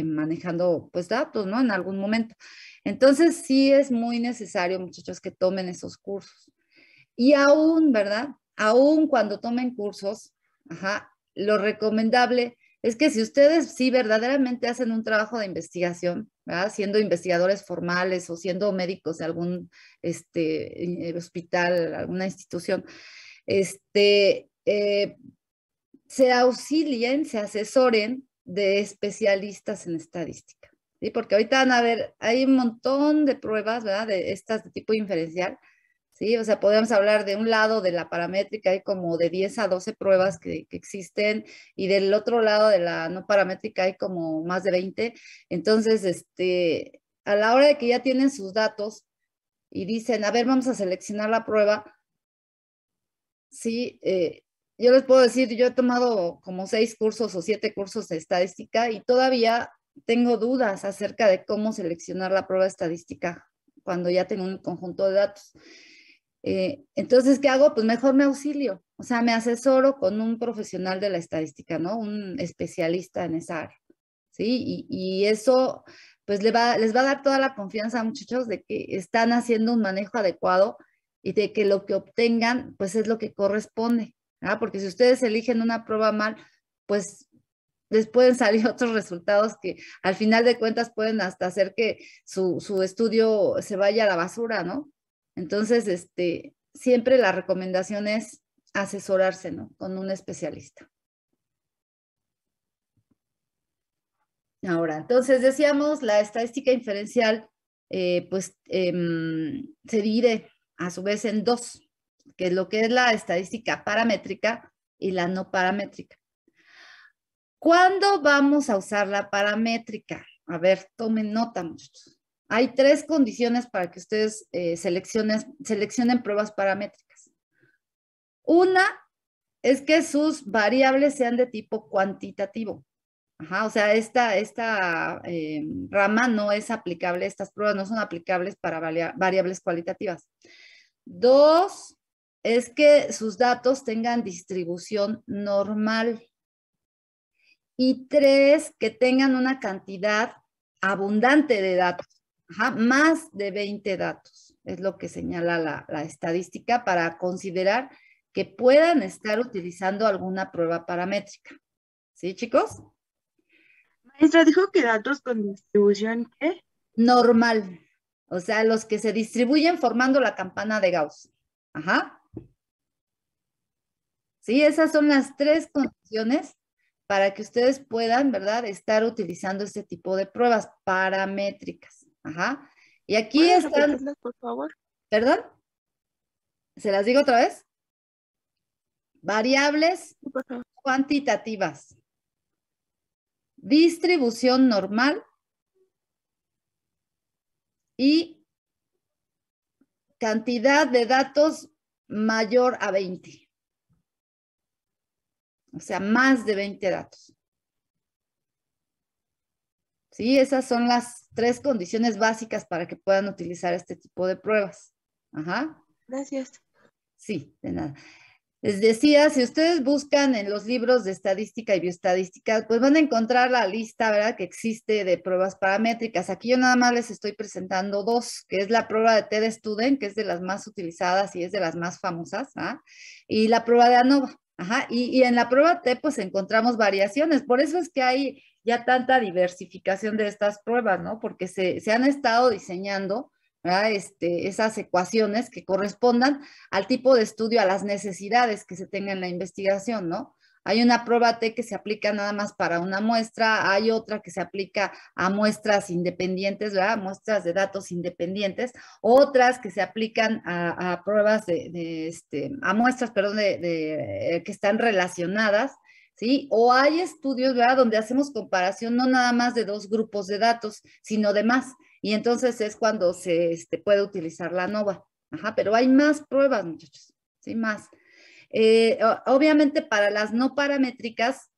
manejando, pues, datos, ¿no? En algún momento. Entonces, sí es muy necesario, muchachos, que tomen esos cursos. Y aún, ¿verdad? Aún cuando tomen cursos, ajá, lo recomendable es que si ustedes sí verdaderamente hacen un trabajo de investigación, ¿verdad? Siendo investigadores formales o siendo médicos de algún hospital, alguna institución, se auxilien, se asesoren de especialistas en estadística, ¿sí? Porque ahorita van a ver, hay un montón de pruebas, ¿verdad? De estas de tipo inferencial, ¿sí? O sea, podemos hablar de un lado de la paramétrica, hay como de 10 a 12 pruebas que existen, y del otro lado de la no paramétrica hay como más de 20. Entonces, a la hora de que ya tienen sus datos y dicen, a ver, vamos a seleccionar la prueba, sí, yo les puedo decir, yo he tomado como 6 cursos o 7 cursos de estadística y todavía tengo dudas acerca de cómo seleccionar la prueba estadística cuando ya tengo un conjunto de datos. Entonces, ¿qué hago? Pues mejor me auxilio, o sea, me asesoro con un profesional de la estadística, ¿no? Un especialista en esa área, ¿sí? Y eso, pues les va a dar toda la confianza, muchachos, de que están haciendo un manejo adecuado y de que lo que obtengan, pues es lo que corresponde, ¿verdad? Porque si ustedes eligen una prueba mal, pues les pueden salir otros resultados que al final de cuentas pueden hasta hacer que su estudio se vaya a la basura, ¿no? Entonces, siempre la recomendación es asesorarse, ¿no? Con un especialista. Ahora, entonces decíamos, la estadística inferencial, se divide a su vez en dos, que es lo que es la estadística paramétrica y la no paramétrica. ¿Cuándo vamos a usar la paramétrica? A ver, tomen nota, muchachos. Hay 3 condiciones para que ustedes seleccionen pruebas paramétricas. Una es que sus variables sean de tipo cuantitativo. Ajá, o sea, esta rama no es aplicable, estas pruebas no son aplicables para variables cualitativas. 2, es que sus datos tengan distribución normal. Y 3, que tengan una cantidad abundante de datos. Ajá, más de 20 datos. Es lo que señala la estadística para considerar que puedan estar utilizando alguna prueba paramétrica. ¿Sí, chicos? Maestra, dijo que datos con distribución, ¿qué? Normal. O sea, los que se distribuyen formando la campana de Gauss. Ajá. Sí, esas son las 3 condiciones para que ustedes puedan, ¿verdad?, estar utilizando este tipo de pruebas paramétricas. Ajá. Y aquí ¿Puedes están, repetirlas, por favor? ¿perdón? ¿Se las digo otra vez? Variables Sí, por favor. cuantitativas. Distribución normal y cantidad de datos mayor a 20. O sea, más de 20 datos. Sí, esas son las 3 condiciones básicas para que puedan utilizar este tipo de pruebas. Ajá. Gracias. Sí, de nada. Les decía, si ustedes buscan en los libros de estadística y bioestadística, pues van a encontrar la lista, ¿verdad?, que existe de pruebas paramétricas. Aquí yo nada más les estoy presentando 2, que es la prueba de TED-Student, que es de las más utilizadas y es de las más famosas, ¿ah? Y la prueba de ANOVA. Ajá. Y en la prueba T, pues encontramos variaciones. Por eso es que hay ya tanta diversificación de estas pruebas, ¿no? Porque se han estado diseñando, ¿verdad?, esas ecuaciones que correspondan al tipo de estudio, a las necesidades que se tenga en la investigación, ¿no? Hay una prueba T que se aplica nada más para una muestra, hay otra que se aplica a muestras independientes, ¿verdad? Muestras de datos independientes, otras que se aplican a pruebas a muestras, perdón, que están relacionadas, ¿sí? O hay estudios, ¿verdad?, donde hacemos comparación no nada más de 2 grupos de datos, sino de más. Y entonces es cuando se puede utilizar la ANOVA. Ajá, pero hay más pruebas, muchachos, ¿sí? Más. Obviamente para las no paramétricas,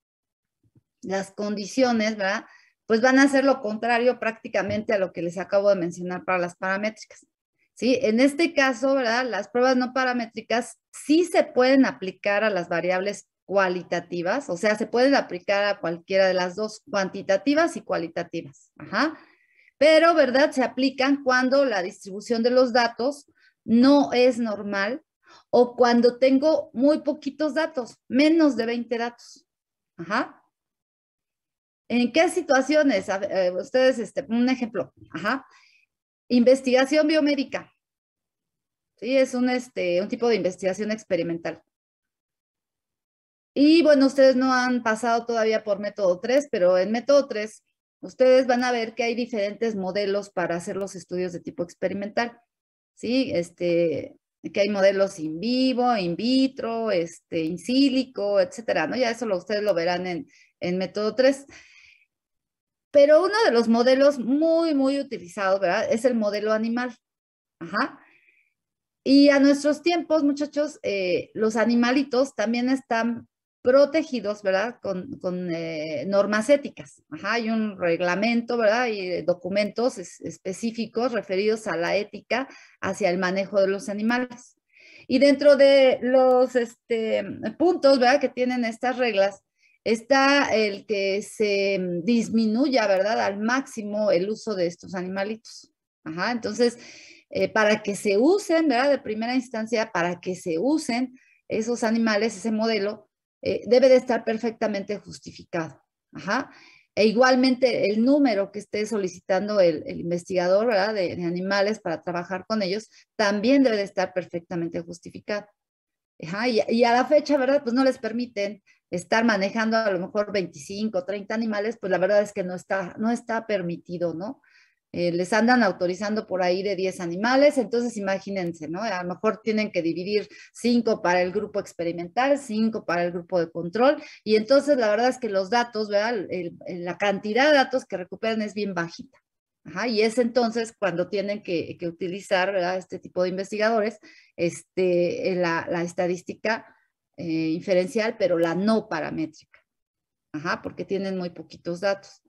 las condiciones, ¿verdad?, pues van a ser lo contrario prácticamente a lo que les acabo de mencionar para las paramétricas. ¿Sí? En este caso, ¿verdad?, las pruebas no paramétricas sí se pueden aplicar a las variables cualitativas, o sea, se pueden aplicar a cualquiera de las 2, cuantitativas y cualitativas. Ajá. Pero, ¿verdad?, se aplican cuando la distribución de los datos no es normal o cuando tengo muy poquitos datos, menos de 20 datos. Ajá. ¿En qué situaciones? Ustedes, un ejemplo. Ajá. Investigación biomédica. Sí, es un tipo de investigación experimental. Y bueno, ustedes no han pasado todavía por método 3, pero en método 3 ustedes van a ver que hay diferentes modelos para hacer los estudios de tipo experimental. ¿Sí? Que hay modelos in vivo, in vitro, in sílico, etcétera, ¿no? Ya eso ustedes lo verán en método 3. Pero uno de los modelos muy, muy utilizados, ¿verdad?, es el modelo animal. Ajá. Y a nuestros tiempos, muchachos, los animalitos también están protegidos, ¿verdad?, con normas éticas. Ajá, hay un reglamento, ¿verdad?, y documentos específicos referidos a la ética hacia el manejo de los animales. Y dentro de los puntos, ¿verdad?, que tienen estas reglas, está el que se disminuya, ¿verdad?, al máximo el uso de estos animalitos. Ajá, entonces, para que se usen, ¿verdad?, de primera instancia, para que se usen esos animales, ese modelo, debe de estar perfectamente justificado. Ajá. E igualmente el número que esté solicitando el investigador, ¿verdad?, de animales para trabajar con ellos, también debe de estar perfectamente justificado. Ajá. Y a la fecha, ¿verdad?, pues no les permiten estar manejando a lo mejor 25, 30 animales, pues la verdad es que no está permitido, ¿no? Les andan autorizando por ahí de 10 animales, entonces imagínense, ¿no? A lo mejor tienen que dividir 5 para el grupo experimental, 5 para el grupo de control, y entonces la verdad es que los datos, ¿verdad?, la cantidad de datos que recuperan es bien bajita. Ajá, y es entonces cuando tienen que utilizar, ¿verdad?, este tipo de investigadores, la estadística inferencial, pero la no paramétrica. Ajá, porque tienen muy poquitos datos.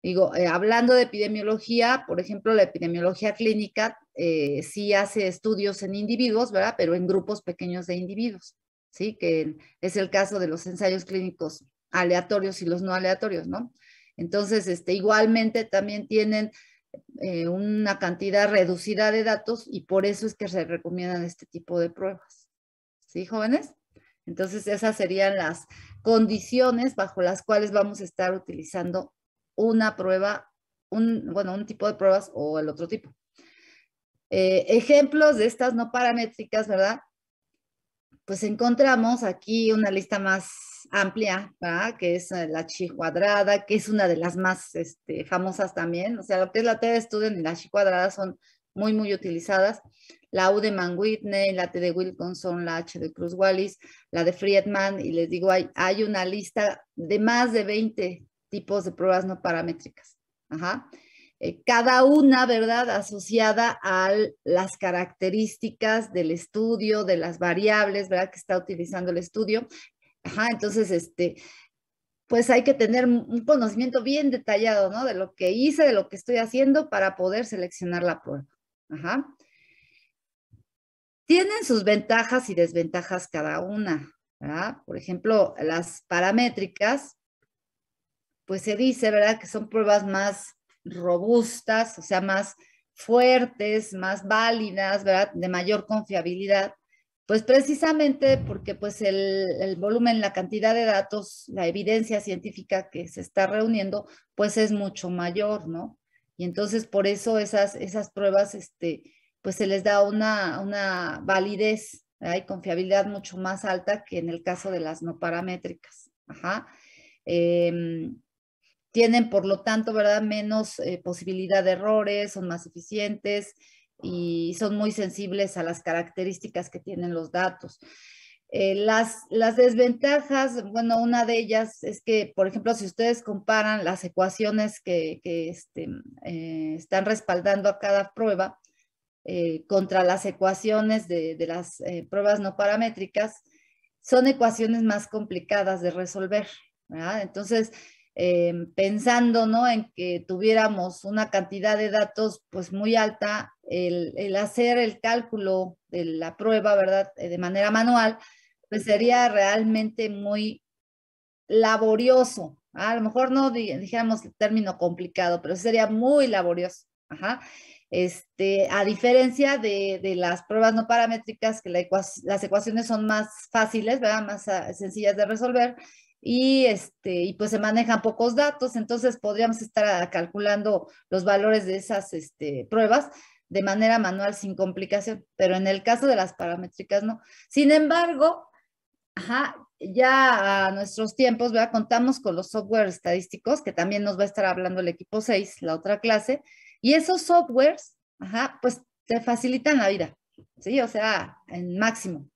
Digo, hablando de epidemiología, por ejemplo, la epidemiología clínica sí hace estudios en individuos, ¿verdad? Pero en grupos pequeños de individuos, ¿sí? Que es el caso de los ensayos clínicos aleatorios y los no aleatorios, ¿no? Entonces, igualmente también tienen una cantidad reducida de datos y por eso es que se recomiendan este tipo de pruebas. ¿Sí, jóvenes? Entonces, esas serían las condiciones bajo las cuales vamos a estar utilizando una prueba, un tipo de pruebas o el otro tipo. Ejemplos de estas no paramétricas, ¿verdad? Pues encontramos aquí una lista más amplia, ¿verdad? Que es la chi cuadrada, que es una de las más famosas también. O sea, lo que es la T de Student y la chi cuadrada son muy, muy utilizadas. La U de Mann-Whitney, la T de Wilkinson, la H de Cruz-Wallis, la de Friedman, y les digo, hay una lista de más de 20 tipos de pruebas no paramétricas. Ajá. Cada una, ¿verdad?, asociada a las características del estudio, de las variables, ¿verdad?, que está utilizando el estudio. Ajá, entonces, pues hay que tener un conocimiento bien detallado, ¿no?, de lo que hice, de lo que estoy haciendo para poder seleccionar la prueba. Ajá. Tienen sus ventajas y desventajas cada una, ¿verdad? Por ejemplo, las paramétricas, pues se dice, ¿verdad?, que son pruebas más robustas, o sea, más fuertes, más válidas, ¿verdad?, de mayor confiabilidad, pues precisamente porque pues el volumen, la cantidad de datos, la evidencia científica que se está reuniendo, pues es mucho mayor, ¿no? Y entonces por eso esas pruebas, pues se les da una validez, ¿verdad?, y confiabilidad mucho más alta que en el caso de las no paramétricas. Ajá. Tienen, por lo tanto, ¿verdad?, menos posibilidad de errores, son más eficientes y son muy sensibles a las características que tienen los datos. Las desventajas, bueno, una de ellas es que, por ejemplo, si ustedes comparan las ecuaciones que están respaldando a cada prueba contra las ecuaciones de las pruebas no paramétricas, son ecuaciones más complicadas de resolver, ¿verdad? Entonces, pensando, ¿no?, en que tuviéramos una cantidad de datos pues muy alta, el hacer el cálculo de la prueba, ¿verdad?, de manera manual, pues sería realmente muy laborioso. A lo mejor no dijéramos el término complicado, pero sería muy laborioso. Ajá. A diferencia de las pruebas no paramétricas, que las ecuaciones son más fáciles, ¿verdad?, más sencillas de resolver, y pues se manejan pocos datos, entonces podríamos estar calculando los valores de esas pruebas de manera manual sin complicación, pero en el caso de las paramétricas no. Sin embargo, ajá, ya a nuestros tiempos, ¿verdad?, contamos con los software estadísticos, que también nos va a estar hablando el equipo 6, la otra clase, y esos softwares, ajá, pues te facilitan la vida, ¿sí? O sea, en máximo.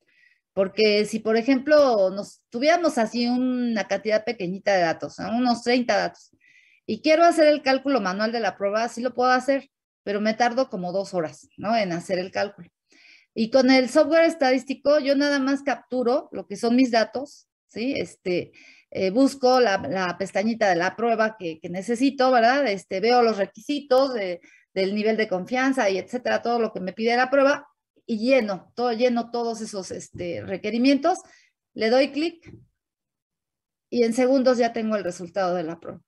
Porque si, por ejemplo, nos tuviéramos así una cantidad pequeñita de datos, ¿no?, unos 30 datos, y quiero hacer el cálculo manual de la prueba, sí lo puedo hacer, pero me tardo como 2 horas, ¿no?, en hacer el cálculo. Y con el software estadístico, yo nada más capturo lo que son mis datos, ¿sí? Busco la pestañita de la prueba que necesito, ¿verdad? Veo los requisitos del nivel de confianza y etcétera, todo lo que me pide la prueba, y lleno todos esos requerimientos, le doy clic y en segundos ya tengo el resultado de la prueba.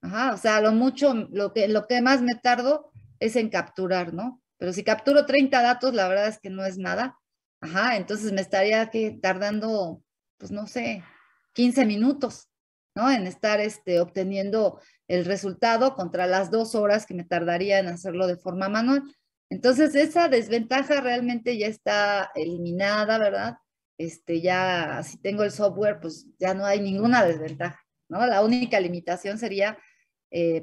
Ajá, o sea, lo que más me tardo es en capturar, ¿no? Pero si capturo 30 datos, la verdad es que no es nada. Ajá, entonces me estaría tardando, pues no sé, 15 minutos, ¿no?, en estar obteniendo el resultado contra las 2 horas que me tardaría en hacerlo de forma manual. Entonces, esa desventaja realmente ya está eliminada, ¿verdad? Ya si tengo el software, pues ya no hay ninguna desventaja, ¿no? La única limitación sería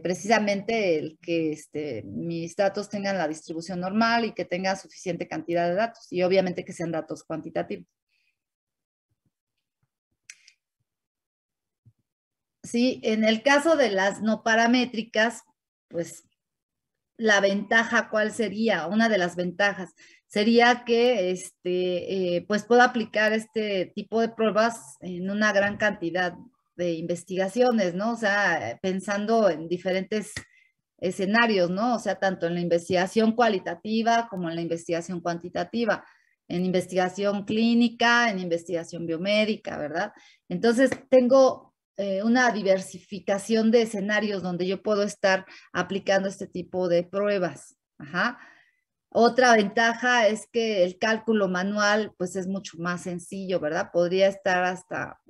precisamente el que mis datos tengan la distribución normal y que tenga suficiente cantidad de datos, y obviamente que sean datos cuantitativos. Sí, en el caso de las no paramétricas, pues la ventaja, ¿cuál sería? Una de las ventajas sería que pues puedo aplicar este tipo de pruebas en una gran cantidad de investigaciones, ¿no? O sea, pensando en diferentes escenarios, ¿no? O sea, tanto en la investigación cualitativa como en la investigación cuantitativa, en investigación clínica, en investigación biomédica, ¿verdad? Entonces, tengo una diversificación de escenarios donde yo puedo estar aplicando este tipo de pruebas. Ajá. Otra ventaja es que el cálculo manual, pues es mucho más sencillo, ¿verdad? Podría estar hasta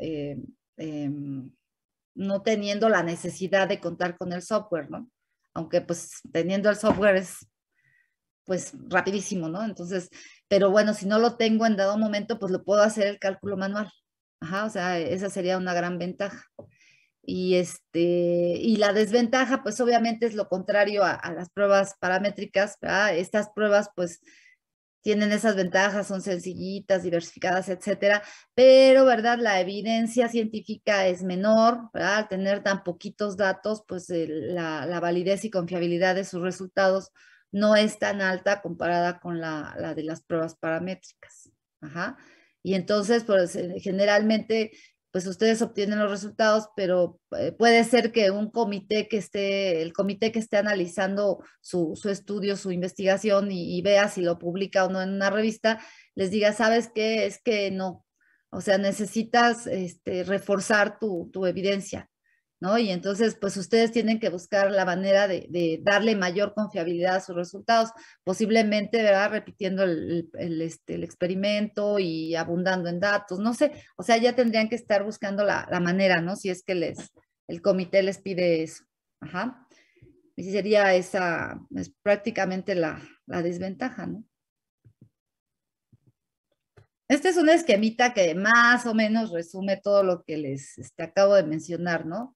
no teniendo la necesidad de contar con el software, ¿no? Aunque pues teniendo el software es pues rapidísimo, ¿no? Entonces, pero bueno, si no lo tengo en dado momento, pues lo puedo hacer el cálculo manual. Ajá, o sea, esa sería una gran ventaja. Y la desventaja, pues obviamente es lo contrario a las pruebas paramétricas, ¿verdad? Estas pruebas, pues, tienen esas ventajas, son sencillitas, diversificadas, etcétera, pero, ¿verdad? La evidencia científica es menor, ¿verdad? Al tener tan poquitos datos, pues la validez y confiabilidad de sus resultados no es tan alta comparada con la de las pruebas paramétricas. Ajá. Y entonces, pues, generalmente pues ustedes obtienen los resultados, pero puede ser que un comité el comité que esté analizando su estudio, su investigación y vea si lo publica o no en una revista, les diga, ¿sabes qué? Es que no. O sea, necesitas reforzar tu evidencia, ¿no? Y entonces, pues ustedes tienen que buscar la manera de darle mayor confiabilidad a sus resultados, posiblemente, ¿verdad? Repitiendo el experimento y abundando en datos, no sé, o sea, ya tendrían que estar buscando la manera, ¿no? Si es que el comité les pide eso. Ajá. Y sería esa, es prácticamente la desventaja, ¿no? Este es un esquemita que más o menos resume todo lo que les acabo de mencionar, ¿no?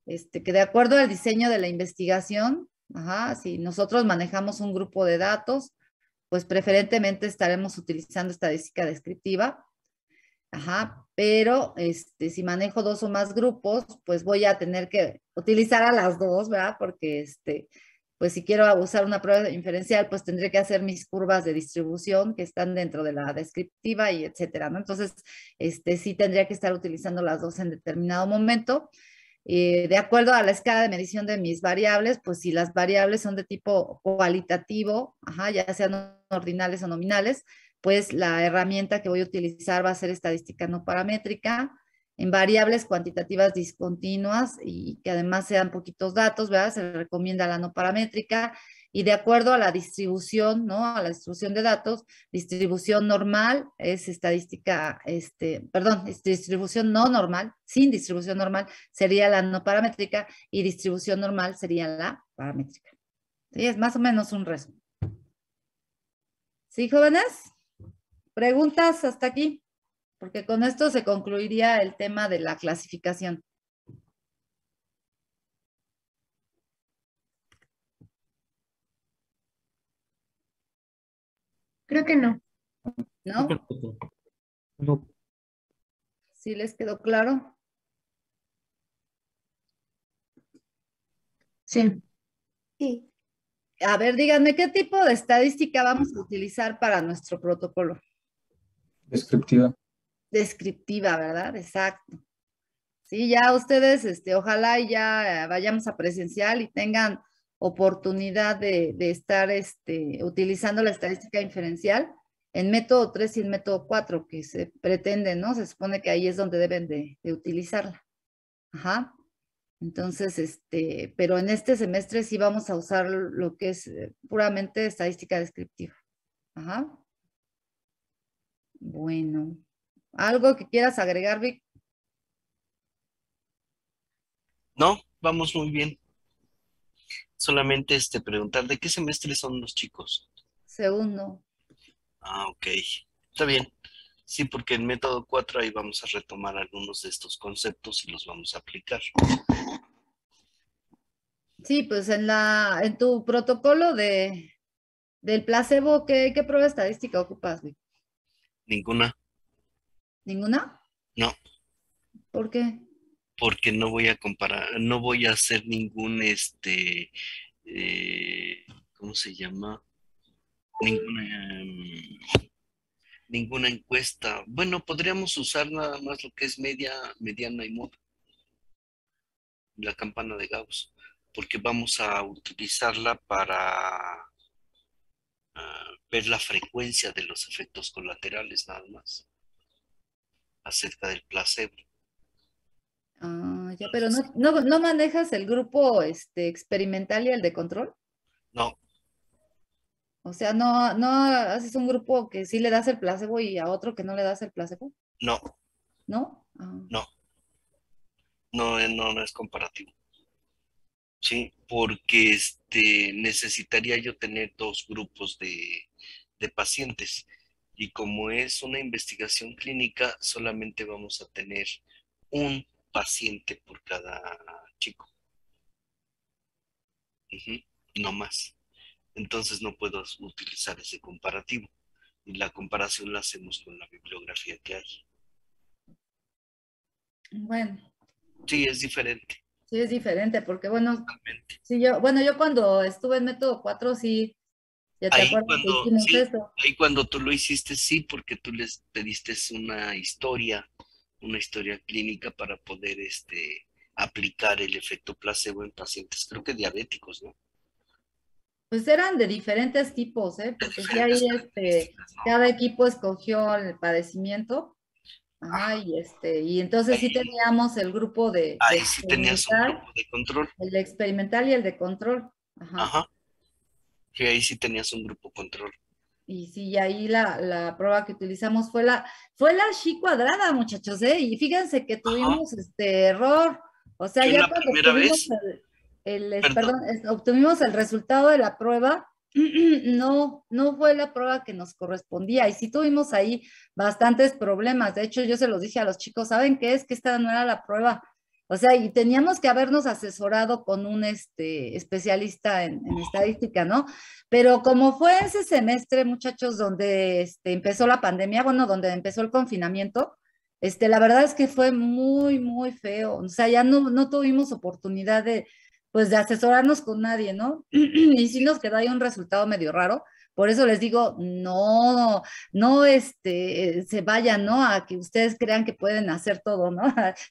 Que de acuerdo al diseño de la investigación, ajá, si nosotros manejamos un grupo de datos, pues preferentemente estaremos utilizando estadística descriptiva, ajá, pero si manejo dos o más grupos, pues voy a tener que utilizar a las dos, ¿verdad? Porque pues si quiero usar una prueba inferencial, pues tendré que hacer mis curvas de distribución que están dentro de la descriptiva y etcétera, ¿no? Entonces, sí tendría que estar utilizando las dos en determinado momento. De acuerdo a la escala de medición de mis variables, pues si las variables son de tipo cualitativo, ajá, ya sean ordinales o nominales, pues la herramienta que voy a utilizar va a ser estadística no paramétrica. En variables cuantitativas discontinuas y que además sean poquitos datos, ¿verdad? Se recomienda la no paramétrica. Y de acuerdo a la distribución, ¿no? A la distribución de datos, distribución normal es estadística, perdón, distribución no normal, sin distribución normal sería la no paramétrica y distribución normal sería la paramétrica. ¿Sí? Es más o menos un resumen. ¿Sí, jóvenes? ¿Preguntas hasta aquí? Porque con esto se concluiría el tema de la clasificación. Creo que no. ¿No? No. ¿Sí les quedó claro? Sí. Sí. A ver, díganme, ¿qué tipo de estadística vamos a utilizar para nuestro protocolo? Descriptiva. Descriptiva, ¿verdad? Exacto. Sí, ya ustedes, ojalá y ya vayamos a presencial y tengan oportunidad de estar utilizando la estadística inferencial en método 3 y en método 4 que se pretende, ¿no? Se supone que ahí es donde deben de utilizarla. Ajá. Entonces, pero en este semestre sí vamos a usar lo que es puramente estadística descriptiva. Ajá. Bueno. ¿Algo que quieras agregar, Vic? No, vamos muy bien. Solamente preguntar, ¿de qué semestre son los chicos? Segundo. Ah, ok. Está bien. Sí, porque en método 4 ahí vamos a retomar algunos de estos conceptos y los vamos a aplicar. Sí, pues en tu protocolo del placebo, ¿qué prueba estadística ocupas, Vic? Ninguna. ¿Ninguna? No, ¿Por qué? porque no voy a comparar, no voy a hacer ningún, ¿cómo se llama? Ninguna, ninguna encuesta. Bueno, podríamos usar nada más lo que es media, mediana y moda. la campana de Gauss, porque vamos a utilizarla para ver la frecuencia de los efectos colaterales nada más, acerca del placebo. Ah, ya, pero no manejas el grupo experimental y el de control. No, O sea, no haces un grupo que sí le das el placebo y a otro que no le das el placebo, no, ¿no? Ah, no, no es comparativo. Sí, porque necesitaría yo tener dos grupos de pacientes. Y como es una investigación clínica, solamente vamos a tener un paciente por cada chico. Ujú, no más. Entonces no puedo utilizar ese comparativo. Y la comparación la hacemos con la bibliografía que hay. bueno, Sí, es diferente. sí es diferente, porque bueno, Totalmente. sí yo cuando estuve en método 4, sí, ya te Ahí acuerdas que cuando, hicimos sí, eso. ahí cuando tú lo hiciste, sí, porque tú les pediste una historia clínica para poder aplicar el efecto placebo en pacientes, creo que diabéticos, ¿no? Pues eran de diferentes tipos, ¿eh? De Porque sí ahí diferentes características, ¿no? cada equipo escogió el padecimiento. Ajá, y entonces sí Ahí, teníamos el grupo de ahí sí tenías un experimental, grupo de control. el de experimental y el de control. Ajá. Ajá, que ahí sí tenías un grupo control. Y sí, ahí la prueba que utilizamos fue la chi cuadrada, muchachos, ¿eh? Y fíjense que Ajá, tuvimos este error. O sea, yo ya la cuando primera obtuvimos vez, perdón, perdón, obtuvimos el resultado de la prueba, no fue la prueba que nos correspondía. Y sí tuvimos ahí bastantes problemas. De hecho, yo se los dije a los chicos, ¿saben qué es? Que esta no era la prueba. O sea, y teníamos que habernos asesorado con un especialista en estadística, ¿no? Pero como fue ese semestre, muchachos, donde empezó la pandemia, bueno, donde empezó el confinamiento, la verdad es que fue muy, muy feo. O sea, ya no tuvimos oportunidad pues, de asesorarnos con nadie, ¿no? Y sí nos quedó ahí un resultado medio raro. Por eso les digo, no, se vayan, ¿no? A que ustedes crean que pueden hacer todo, ¿no?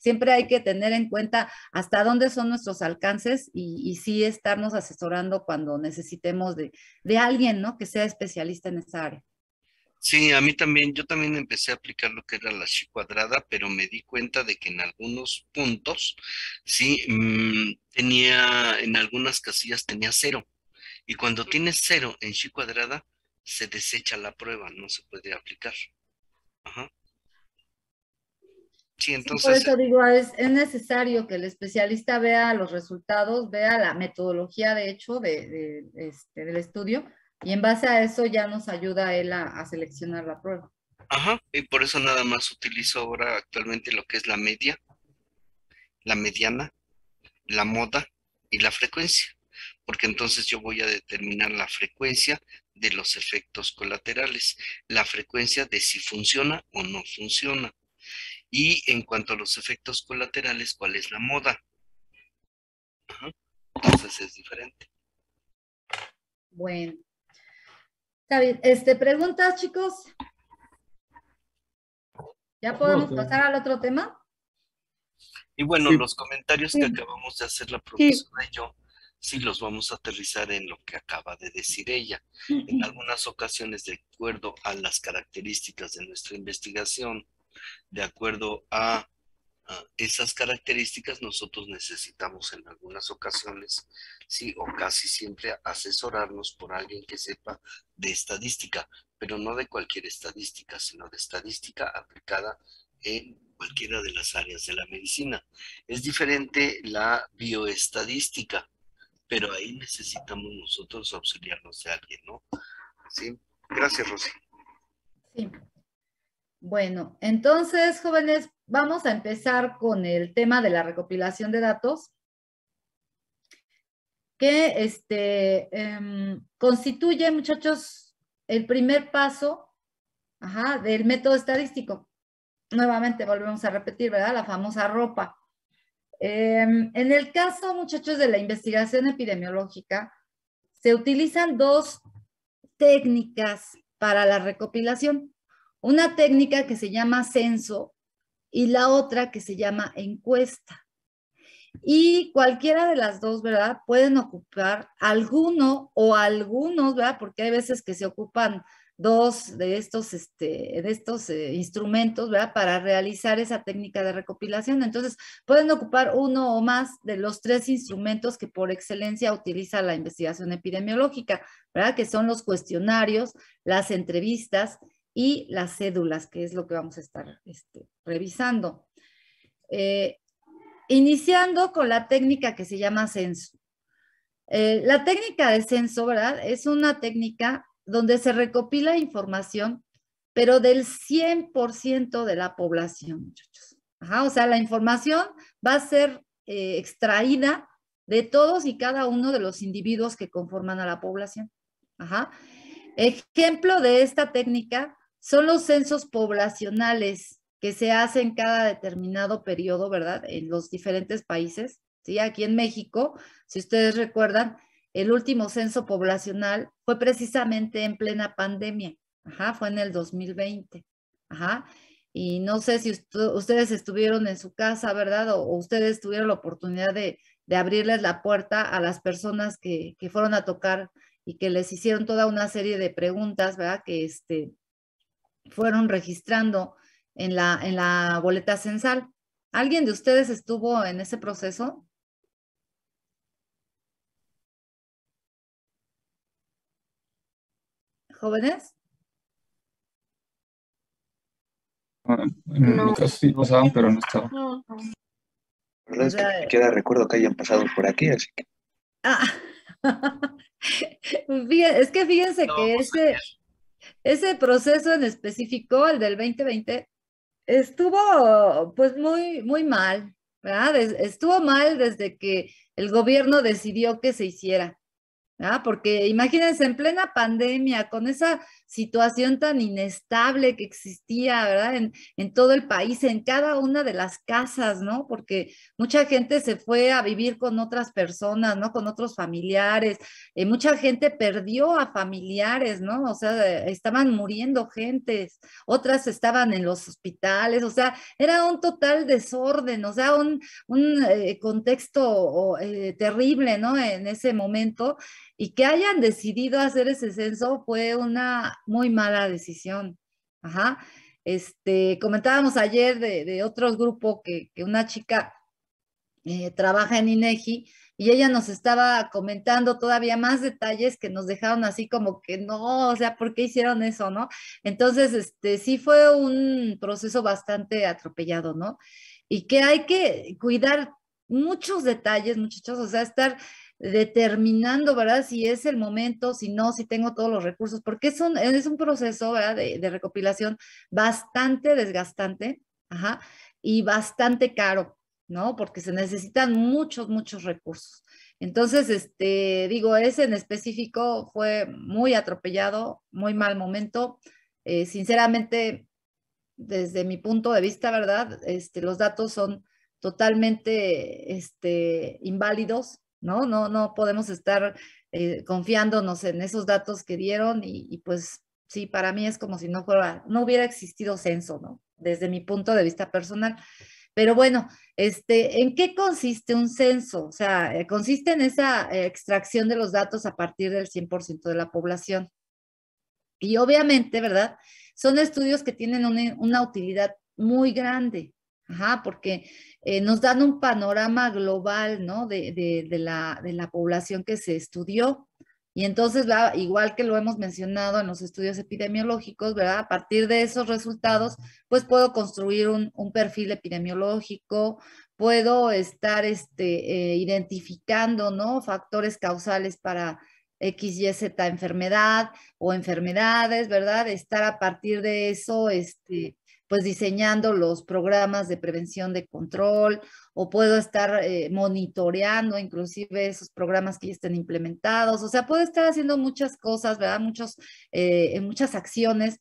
Siempre hay que tener en cuenta hasta dónde son nuestros alcances y sí estarnos asesorando cuando necesitemos de alguien, ¿no? Que sea especialista en esa área. sí, a mí también, yo también empecé a aplicar lo que era la chi cuadrada, pero me di cuenta de que en algunos puntos, sí, tenía, en algunas casillas tenía cero. Y cuando tienes cero en chi cuadrada, se desecha la prueba, no se puede aplicar. Ajá. Sí, Sí, por entonces, eso digo, es necesario que el especialista vea los resultados, vea la metodología, de hecho, del estudio, y en base a eso ya nos ayuda a él a seleccionar la prueba. ajá, y por eso nada más utilizo ahora actualmente lo que es la media, la mediana, la moda y la frecuencia, porque entonces yo voy a determinar la frecuencia de los efectos colaterales, la frecuencia de si funciona o no funciona. Y en cuanto a los efectos colaterales, ¿cuál es la moda? Ajá. Entonces es diferente. Bueno, está bien. ¿Preguntas, chicos? ¿Ya podemos pasar al otro tema? Y bueno, Sí. los comentarios que acabamos de hacer la Sí. profesora y yo, sí los vamos a aterrizar en lo que acaba de decir ella. En algunas ocasiones, de acuerdo a las características de nuestra investigación, de acuerdo a esas características, nosotros necesitamos en algunas ocasiones, sí, o casi siempre, asesorarnos por alguien que sepa de estadística, pero no de cualquier estadística, sino de estadística aplicada en cualquiera de las áreas de la medicina. Es diferente la bioestadística, pero ahí necesitamos nosotros auxiliarnos de alguien, ¿no? Sí, gracias, Rosy. Sí. Bueno, entonces, jóvenes, vamos a empezar con el tema de la recopilación de datos, que constituye, muchachos, el primer paso, del método estadístico. Nuevamente volvemos a repetir, ¿verdad? La famosa ropa. En el caso, muchachos, de la investigación epidemiológica, se utilizan dos técnicas para la recopilación. Una técnica que se llama censo y la otra que se llama encuesta. Y cualquiera de las dos, ¿verdad? Pueden ocupar alguno o algunos, ¿verdad? Porque hay veces que se ocupan dos de estos instrumentos, ¿verdad? Para realizar esa técnica de recopilación. Entonces, pueden ocupar uno o más de los tres instrumentos que por excelencia utiliza la investigación epidemiológica, ¿verdad? Que son los cuestionarios, las entrevistas y las cédulas, que es lo que vamos a estar revisando. Iniciando con la técnica que se llama censo. La técnica de censo, ¿verdad? Es una técnica donde se recopila información, pero del 100% de la población, muchachos. Ajá, o sea, la información va a ser extraída de todos y cada uno de los individuos que conforman a la población. Ajá. Ejemplo de esta técnica son los censos poblacionales que se hacen cada determinado periodo, ¿verdad? En los diferentes países, ¿sí? Aquí en México, si ustedes recuerdan, el último censo poblacional fue precisamente en plena pandemia, ajá, fue en el 2020, ajá, y no sé si ustedes estuvieron en su casa, ¿verdad? O ustedes tuvieron la oportunidad de abrirles la puerta a las personas que fueron a tocar y que les hicieron toda una serie de preguntas, ¿verdad? Que fueron registrando en la boleta censal. ¿Alguien de ustedes estuvo en ese proceso? ¿Jóvenes? En mi caso sí pasaban, pero no estaba. No. La verdad O es que sea, ni siquiera recuerdo que hayan pasado por aquí, así que ah, es que fíjense que ese proceso en específico, el del 2020, estuvo pues muy, muy mal, ¿verdad? Estuvo mal desde que el gobierno decidió que se hiciera. ¿Ah? Porque imagínense en plena pandemia, con esa situación tan inestable que existía, ¿verdad? En todo el país, en cada una de las casas, ¿no? Porque mucha gente se fue a vivir con otras personas, ¿no? Con otros familiares. Mucha gente perdió a familiares, ¿no? O sea, estaban muriendo gentes, otras estaban en los hospitales, o sea, era un total desorden, o sea, un contexto terrible, ¿no? En ese momento. Y que hayan decidido hacer ese censo fue una muy mala decisión. Ajá. Comentábamos ayer de otro grupo que una chica trabaja en INEGI y ella nos estaba comentando todavía más detalles que nos dejaron así como que no, o sea, ¿por qué hicieron eso, no? Entonces, sí fue un proceso bastante atropellado, ¿no? Y que hay que cuidar muchos detalles, muchachos, o sea, estar determinando, ¿verdad? Si es el momento, si no, si tengo todos los recursos, porque es un proceso, ¿verdad? De recopilación bastante desgastante, ajá, y bastante caro, ¿no? Porque se necesitan muchos, muchos recursos. Entonces, digo, ese en específico fue muy atropellado, muy mal momento. Sinceramente, desde mi punto de vista, ¿verdad? Los datos son totalmente, inválidos, ¿no? No podemos estar confiándonos en esos datos que dieron y pues sí, para mí es como si no hubiera existido censo, ¿no? Desde mi punto de vista personal. Pero bueno, ¿en qué consiste un censo? O sea, consiste en esa extracción de los datos a partir del 100% de la población. Y obviamente, ¿verdad? Son estudios que tienen una utilidad muy grande, ajá, porque nos dan un panorama global, ¿no? De la población que se estudió. Y entonces, ¿verdad? Igual que lo hemos mencionado en los estudios epidemiológicos, ¿verdad? A partir de esos resultados, pues puedo construir un perfil epidemiológico, puedo estar identificando, ¿no? Factores causales para X, Y, Z enfermedad o enfermedades, ¿verdad? Estar a partir de eso, pues diseñando los programas de prevención de control, o puedo estar monitoreando inclusive esos programas que ya estén implementados, o sea, puedo estar haciendo muchas cosas, ¿verdad? Muchas acciones,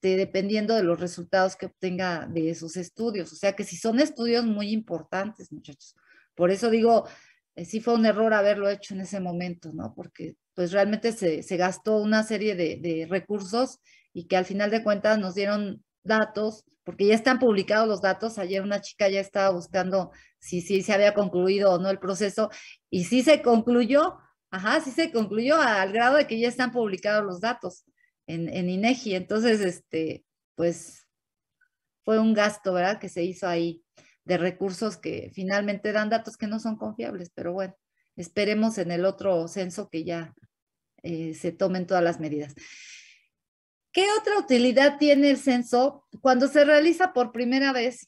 dependiendo de los resultados que obtenga de esos estudios, o sea que si son estudios muy importantes, muchachos. Por eso digo, sí fue un error haberlo hecho en ese momento, ¿no? Porque pues realmente se gastó una serie de recursos y que al final de cuentas nos dieron datos, porque ya están publicados los datos. Ayer una chica ya estaba buscando si se había concluido o no el proceso, y sí se concluyó, sí se concluyó al grado de que ya están publicados los datos en INEGI. Entonces, pues fue un gasto, ¿verdad?, que se hizo ahí de recursos que finalmente dan datos que no son confiables, pero bueno, esperemos en el otro censo que ya se tomen todas las medidas. ¿Qué otra utilidad tiene el censo? Cuando se realiza por primera vez,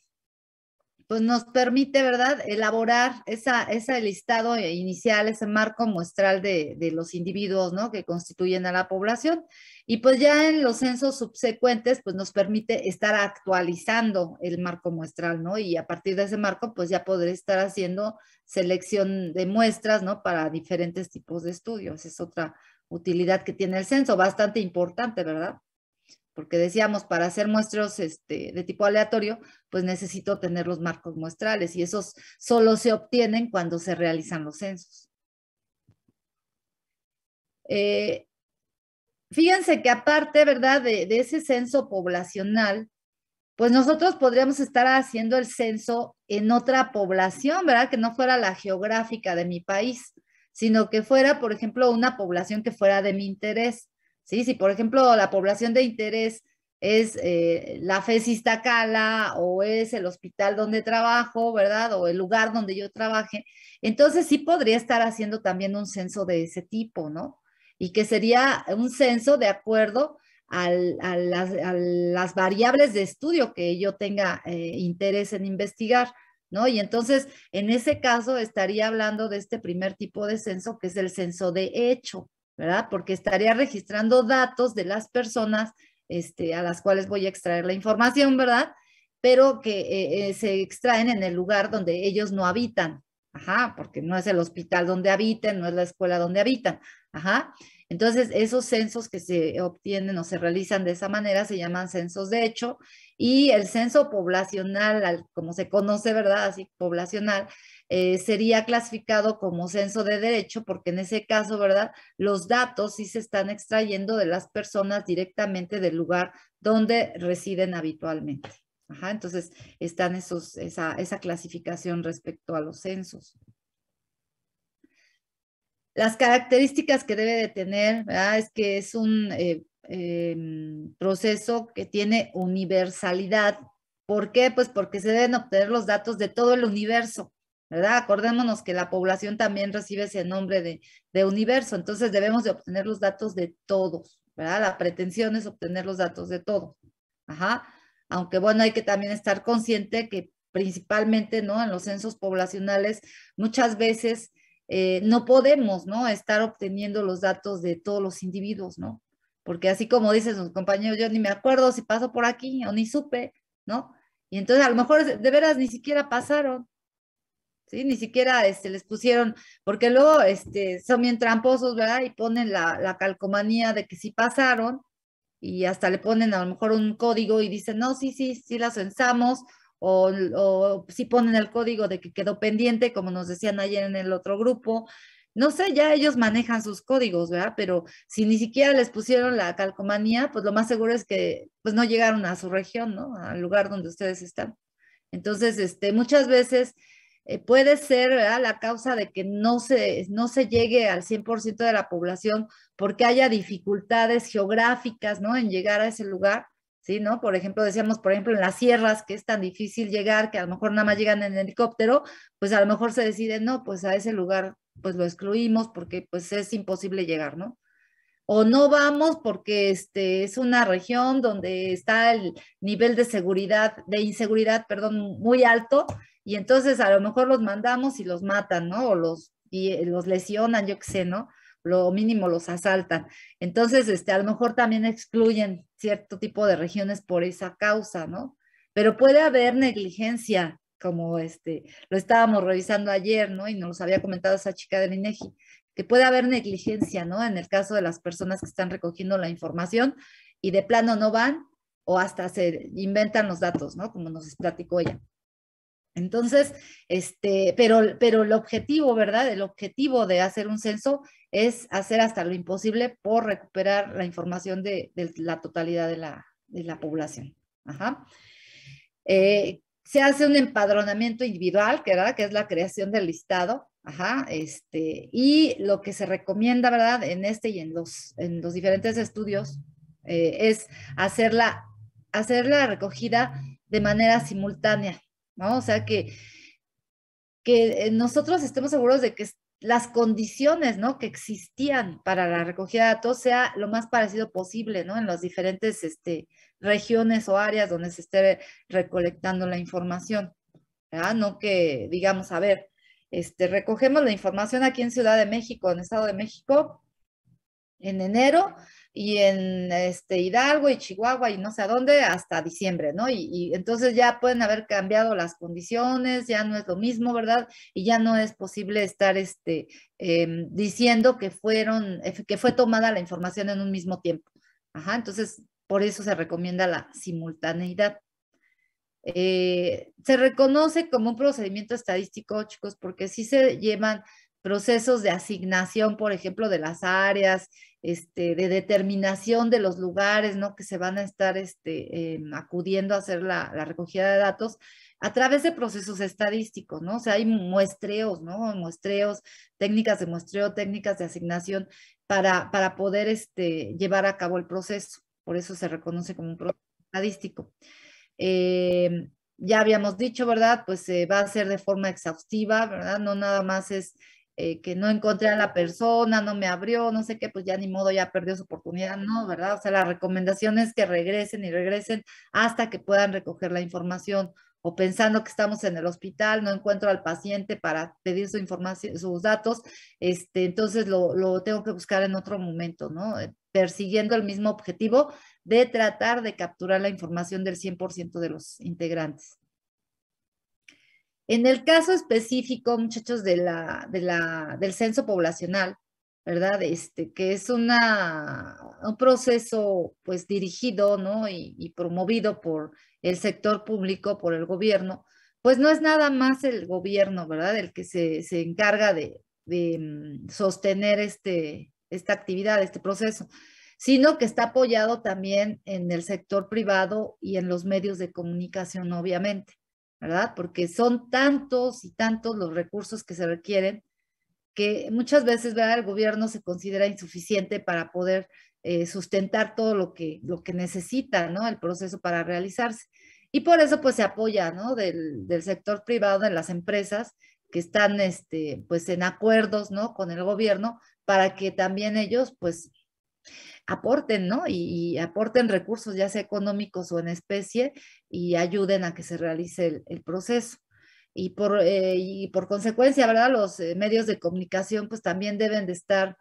pues nos permite, ¿verdad?, elaborar ese listado inicial, ese marco muestral de los individuos, ¿no?, que constituyen a la población. Y pues ya en los censos subsecuentes, pues nos permite estar actualizando el marco muestral, ¿no? Y a partir de ese marco, pues ya podré estar haciendo selección de muestras, ¿no?, para diferentes tipos de estudios. Es otra utilidad que tiene el censo, bastante importante, ¿verdad? Porque decíamos, para hacer muestros de tipo aleatorio, pues necesito tener los marcos muestrales, y esos solo se obtienen cuando se realizan los censos. Fíjense que aparte, ¿verdad?, de ese censo poblacional, pues nosotros podríamos estar haciendo el censo en otra población, ¿verdad?, que no fuera la geográfica de mi país, sino que fuera, por ejemplo, una población que fuera de mi interés. ¿Sí? Si, por ejemplo, la población de interés es la FES Iztacala, o es el hospital donde trabajo, ¿verdad?, o el lugar donde yo trabaje, entonces sí podría estar haciendo también un censo de ese tipo, ¿no? Y que sería un censo de acuerdo a las variables de estudio que yo tenga interés en investigar, ¿no? Y entonces, en ese caso, estaría hablando de este primer tipo de censo, que es el censo de hecho, ¿verdad? Porque estaría registrando datos de las personas a las cuales voy a extraer la información, ¿verdad? Pero que se extraen en el lugar donde ellos no habitan. Porque no es el hospital donde habiten, no es la escuela donde habitan. Entonces, esos censos que se obtienen o se realizan de esa manera se llaman censos de hecho, y el censo poblacional, como se conoce, ¿verdad?, así poblacional, sería clasificado como censo de derecho, porque en ese caso, ¿verdad?, los datos sí se están extrayendo de las personas directamente del lugar donde residen habitualmente. Entonces, están esa clasificación respecto a los censos. Las características que debe de tener, ¿verdad?, es que es un proceso que tiene universalidad. ¿Por qué? Pues porque se deben obtener los datos de todo el universo, ¿verdad? Acordémonos que la población también recibe ese nombre de universo, entonces debemos de obtener los datos de todos, ¿verdad? La pretensión es obtener los datos de todos. Aunque bueno, hay que también estar consciente que principalmente, ¿no?, en los censos poblacionales muchas veces no podemos, ¿no?, estar obteniendo los datos de todos los individuos, ¿no? Porque así como dicen sus compañeros, yo ni me acuerdo si pasó por aquí o ni supe, ¿no? Y entonces a lo mejor de veras ni siquiera pasaron, ¿sí? Ni siquiera les pusieron, porque luego son bien tramposos, ¿verdad? Y ponen la calcomanía de que sí pasaron, y hasta le ponen a lo mejor un código y dicen, no, sí la censamos, o sí ponen el código de que quedó pendiente, como nos decían ayer en el otro grupo. No sé, ya ellos manejan sus códigos, ¿verdad? Pero si ni siquiera les pusieron la calcomanía, pues lo más seguro es que pues no llegaron a su región, ¿no?, al lugar donde ustedes están. Entonces, muchas veces puede ser, ¿verdad?, la causa de que no se llegue al 100% de la población, porque haya dificultades geográficas, ¿no?, en llegar a ese lugar, ¿sí? ¿No? Por ejemplo, decíamos, por ejemplo, en las sierras, que es tan difícil llegar, que a lo mejor nada más llegan en helicóptero, pues a lo mejor se decide, no, pues a ese lugar pues lo excluimos porque pues es imposible llegar, ¿no? O no vamos porque es una región donde está el nivel de inseguridad, perdón, muy alto, y entonces a lo mejor los mandamos y los matan, ¿no? O los lesionan, yo qué sé, ¿no? Lo mínimo los asaltan. Entonces, a lo mejor también excluyen cierto tipo de regiones por esa causa, ¿no? Pero puede haber negligencia, como lo estábamos revisando ayer, ¿no? Y nos había comentado esa chica del INEGI, que puede haber negligencia, ¿no?, en el caso de las personas que están recogiendo la información y de plano no van, o hasta se inventan los datos, ¿no?, como nos platicó ella. Entonces, pero el objetivo, ¿verdad?, el objetivo de hacer un censo es hacer hasta lo imposible por recuperar la información de la totalidad de la población. Ajá. Se hace un empadronamiento individual, ¿verdad? Que es la creación del listado. Ajá, y lo que se recomienda, ¿verdad? En este y en los diferentes estudios es hacer la recogida de manera simultánea, ¿no? O sea, que nosotros estemos seguros de que las condiciones, ¿no?, que existían para la recogida de datos sea lo más parecido posible, ¿no?, en las diferentes regiones o áreas donde se esté recolectando la información, ¿verdad? No que digamos, a ver, recogemos la información aquí en Ciudad de México, en Estado de México, en enero, y en Hidalgo y Chihuahua y no sé a dónde hasta diciembre, ¿no? Y entonces ya pueden haber cambiado las condiciones, ya no es lo mismo, ¿verdad? Y ya no es posible estar diciendo que fue tomada la información en un mismo tiempo. Ajá, entonces por eso se recomienda la simultaneidad. Se reconoce como un procedimiento estadístico, chicos, porque sí se llevan procesos de asignación, por ejemplo, de las áreas, de determinación de los lugares, ¿no?, que se van a estar acudiendo a hacer la recogida de datos a través de procesos estadísticos, ¿no? O sea, hay muestreos, ¿no? Muestreos, técnicas de muestreo, técnicas de asignación para poder llevar a cabo el proceso. Por eso se reconoce como un proceso estadístico. Ya habíamos dicho, ¿verdad? Pues va a ser de forma exhaustiva, ¿verdad? No nada más es que no encontré a la persona, no me abrió, no sé qué, pues ya ni modo, ya perdió su oportunidad, no, ¿verdad? O sea, la recomendación es que regresen y regresen hasta que puedan recoger la información, o pensando que estamos en el hospital, no encuentro al paciente para pedir su información, sus datos, entonces lo tengo que buscar en otro momento, ¿no? Persiguiendo el mismo objetivo de tratar de capturar la información del 100% de los integrantes. En el caso específico, muchachos, del censo poblacional, ¿verdad? Que es un proceso, pues, dirigido, ¿no?, y promovido por el sector público, por el gobierno, pues no es nada más el gobierno, ¿verdad?, el que se encarga de sostener esta actividad, este proceso, sino que está apoyado también en el sector privado y en los medios de comunicación, obviamente, ¿verdad? Porque son tantos y tantos los recursos que se requieren que muchas veces, ¿verdad?, el gobierno se considera insuficiente para poder sustentar todo lo que necesita, ¿no?, el proceso para realizarse. Y por eso, pues, se apoya, ¿no?, del sector privado, de las empresas que están, pues, en acuerdos, ¿no?, con el gobierno para que también ellos, pues, aporten, ¿no? Y aporten recursos, ya sea económicos o en especie, y ayuden a que se realice el proceso. Y por consecuencia, ¿verdad?, los medios de comunicación pues también deben de estar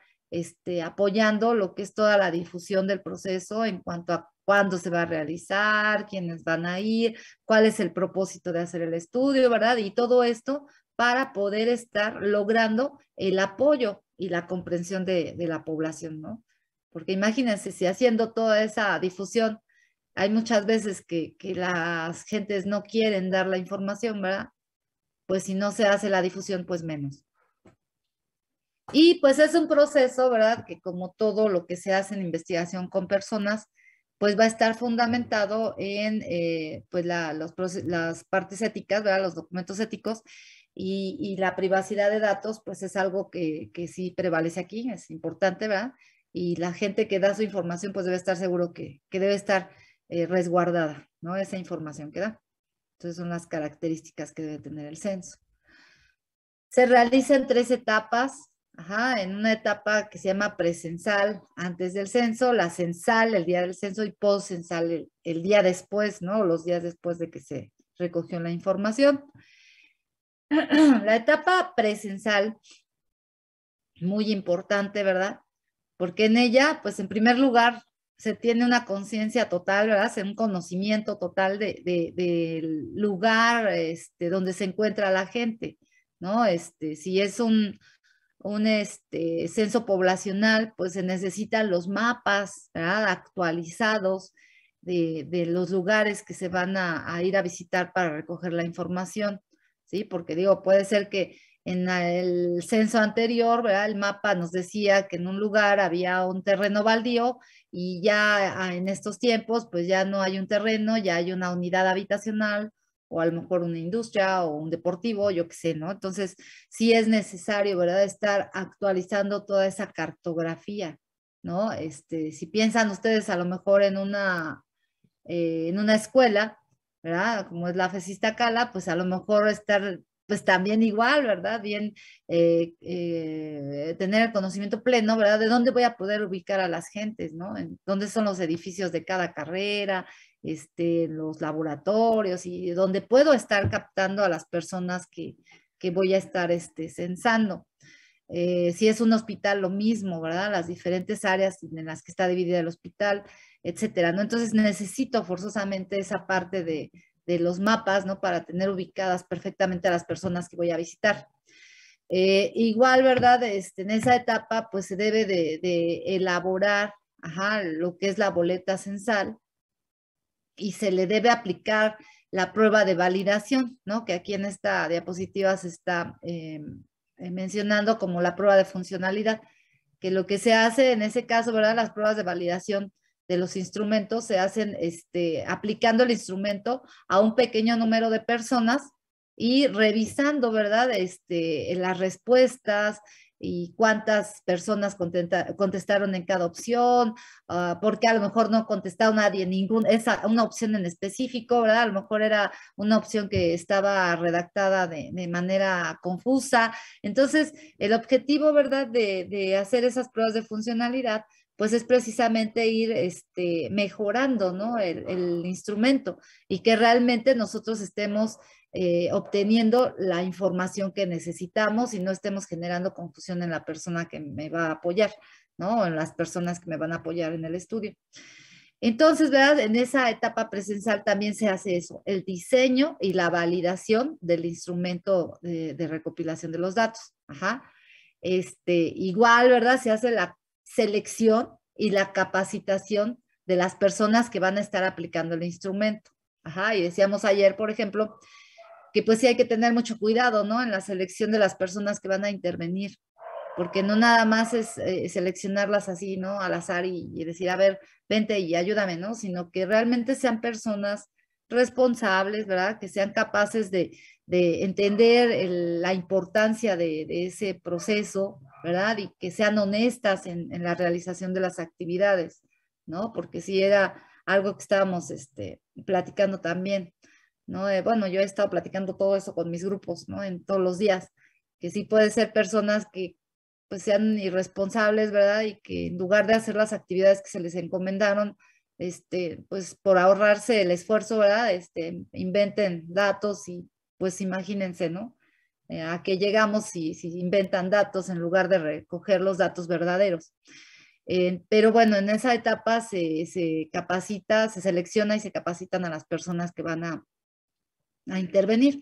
apoyando lo que es toda la difusión del proceso en cuanto a cuándo se va a realizar, quiénes van a ir, cuál es el propósito de hacer el estudio, ¿verdad? Y todo esto para poder estar logrando el apoyo y la comprensión de la población, ¿no? Porque imagínense, si haciendo toda esa difusión, hay muchas veces que las gentes no quieren dar la información, ¿verdad? Pues si no se hace la difusión, pues menos. Y pues es un proceso, ¿verdad?, que como todo lo que se hace en investigación con personas, pues va a estar fundamentado en pues las partes éticas, ¿verdad?, los documentos éticos, y la privacidad de datos, pues es algo que sí prevalece aquí, es importante, ¿verdad? Y la gente que da su información, pues debe estar seguro que debe estar resguardada, ¿no?, esa información que da. Entonces son las características que debe tener el censo. Se realiza en 3 etapas. Ajá, en una etapa que se llama precensal, antes del censo, la censal, el día del censo, y postcensal, el día después, ¿no? Los días después de que se recogió la información. La etapa precensal, muy importante, ¿verdad? Porque en ella, pues en primer lugar, se tiene una conciencia total, ¿verdad? Un conocimiento total del lugar donde se encuentra la gente, ¿no? Si es un censo poblacional, pues se necesitan los mapas, ¿verdad?, actualizados de los lugares que se van a ir a visitar para recoger la información, ¿sí? Porque digo, puede ser que en el censo anterior, ¿verdad? El mapa nos decía que en un lugar había un terreno baldío y ya en estos tiempos pues ya no hay un terreno, ya hay una unidad habitacional o a lo mejor una industria o un deportivo, yo qué sé, ¿no? Entonces sí es necesario, ¿verdad? Estar actualizando toda esa cartografía, ¿no? Si piensan ustedes a lo mejor en una escuela, ¿verdad? Como es la FES Iztacala, pues a lo mejor estar, pues también igual, ¿verdad? Bien, tener el conocimiento pleno, ¿verdad? De dónde voy a poder ubicar a las gentes, ¿no? En dónde son los edificios de cada carrera, los laboratorios y donde puedo estar captando a las personas que voy a estar censando. Si es un hospital, lo mismo, ¿verdad? Las diferentes áreas en las que está dividido el hospital, etcétera, ¿no? Entonces necesito forzosamente esa parte de los mapas, ¿no? Para tener ubicadas perfectamente a las personas que voy a visitar. Igual, ¿verdad? En esa etapa, pues se debe de elaborar, lo que es la boleta censal y se le debe aplicar la prueba de validación, ¿no? Que aquí en esta diapositiva se está mencionando como la prueba de funcionalidad, que lo que se hace en ese caso, ¿verdad? Las pruebas de validación de los instrumentos se hacen aplicando el instrumento a un pequeño número de personas y revisando, ¿verdad? Las respuestas y cuántas personas contestaron en cada opción, porque a lo mejor no contestó nadie una opción en específico, ¿verdad? A lo mejor era una opción que estaba redactada de manera confusa. Entonces, el objetivo, ¿verdad? De hacer esas pruebas de funcionalidad, pues es precisamente ir mejorando, ¿no? El instrumento y que realmente nosotros estemos obteniendo la información que necesitamos y no estemos generando confusión en la persona que me va a apoyar, ¿no? O en las personas que me van a apoyar en el estudio. Entonces, ¿verdad? En esa etapa presencial también se hace eso, el diseño y la validación del instrumento de recopilación de los datos. Igual, ¿verdad? Se hace la selección y la capacitación de las personas que van a estar aplicando el instrumento. Y decíamos ayer, por ejemplo, que pues sí hay que tener mucho cuidado, ¿no? En la selección de las personas que van a intervenir, porque no nada más es seleccionarlas así, ¿no? Al azar y decir, a ver, vente y ayúdame, ¿no? Sino que realmente sean personas responsables, ¿verdad? Que sean capaces de entender la importancia de ese proceso, ¿verdad? Y que sean honestas en la realización de las actividades, ¿no? Porque sí era algo que estábamos platicando también, ¿no? Bueno, yo he estado platicando todo eso con mis grupos, ¿no? En todos los días, que sí puede ser personas que pues sean irresponsables, ¿verdad? Y que en lugar de hacer las actividades que se les encomendaron, pues por ahorrarse el esfuerzo, ¿verdad? Inventen datos y pues imagínense, ¿no? A qué llegamos si inventan datos en lugar de recoger los datos verdaderos. Pero bueno, en esa etapa se capacita, se selecciona y se capacitan a las personas que van a intervenir.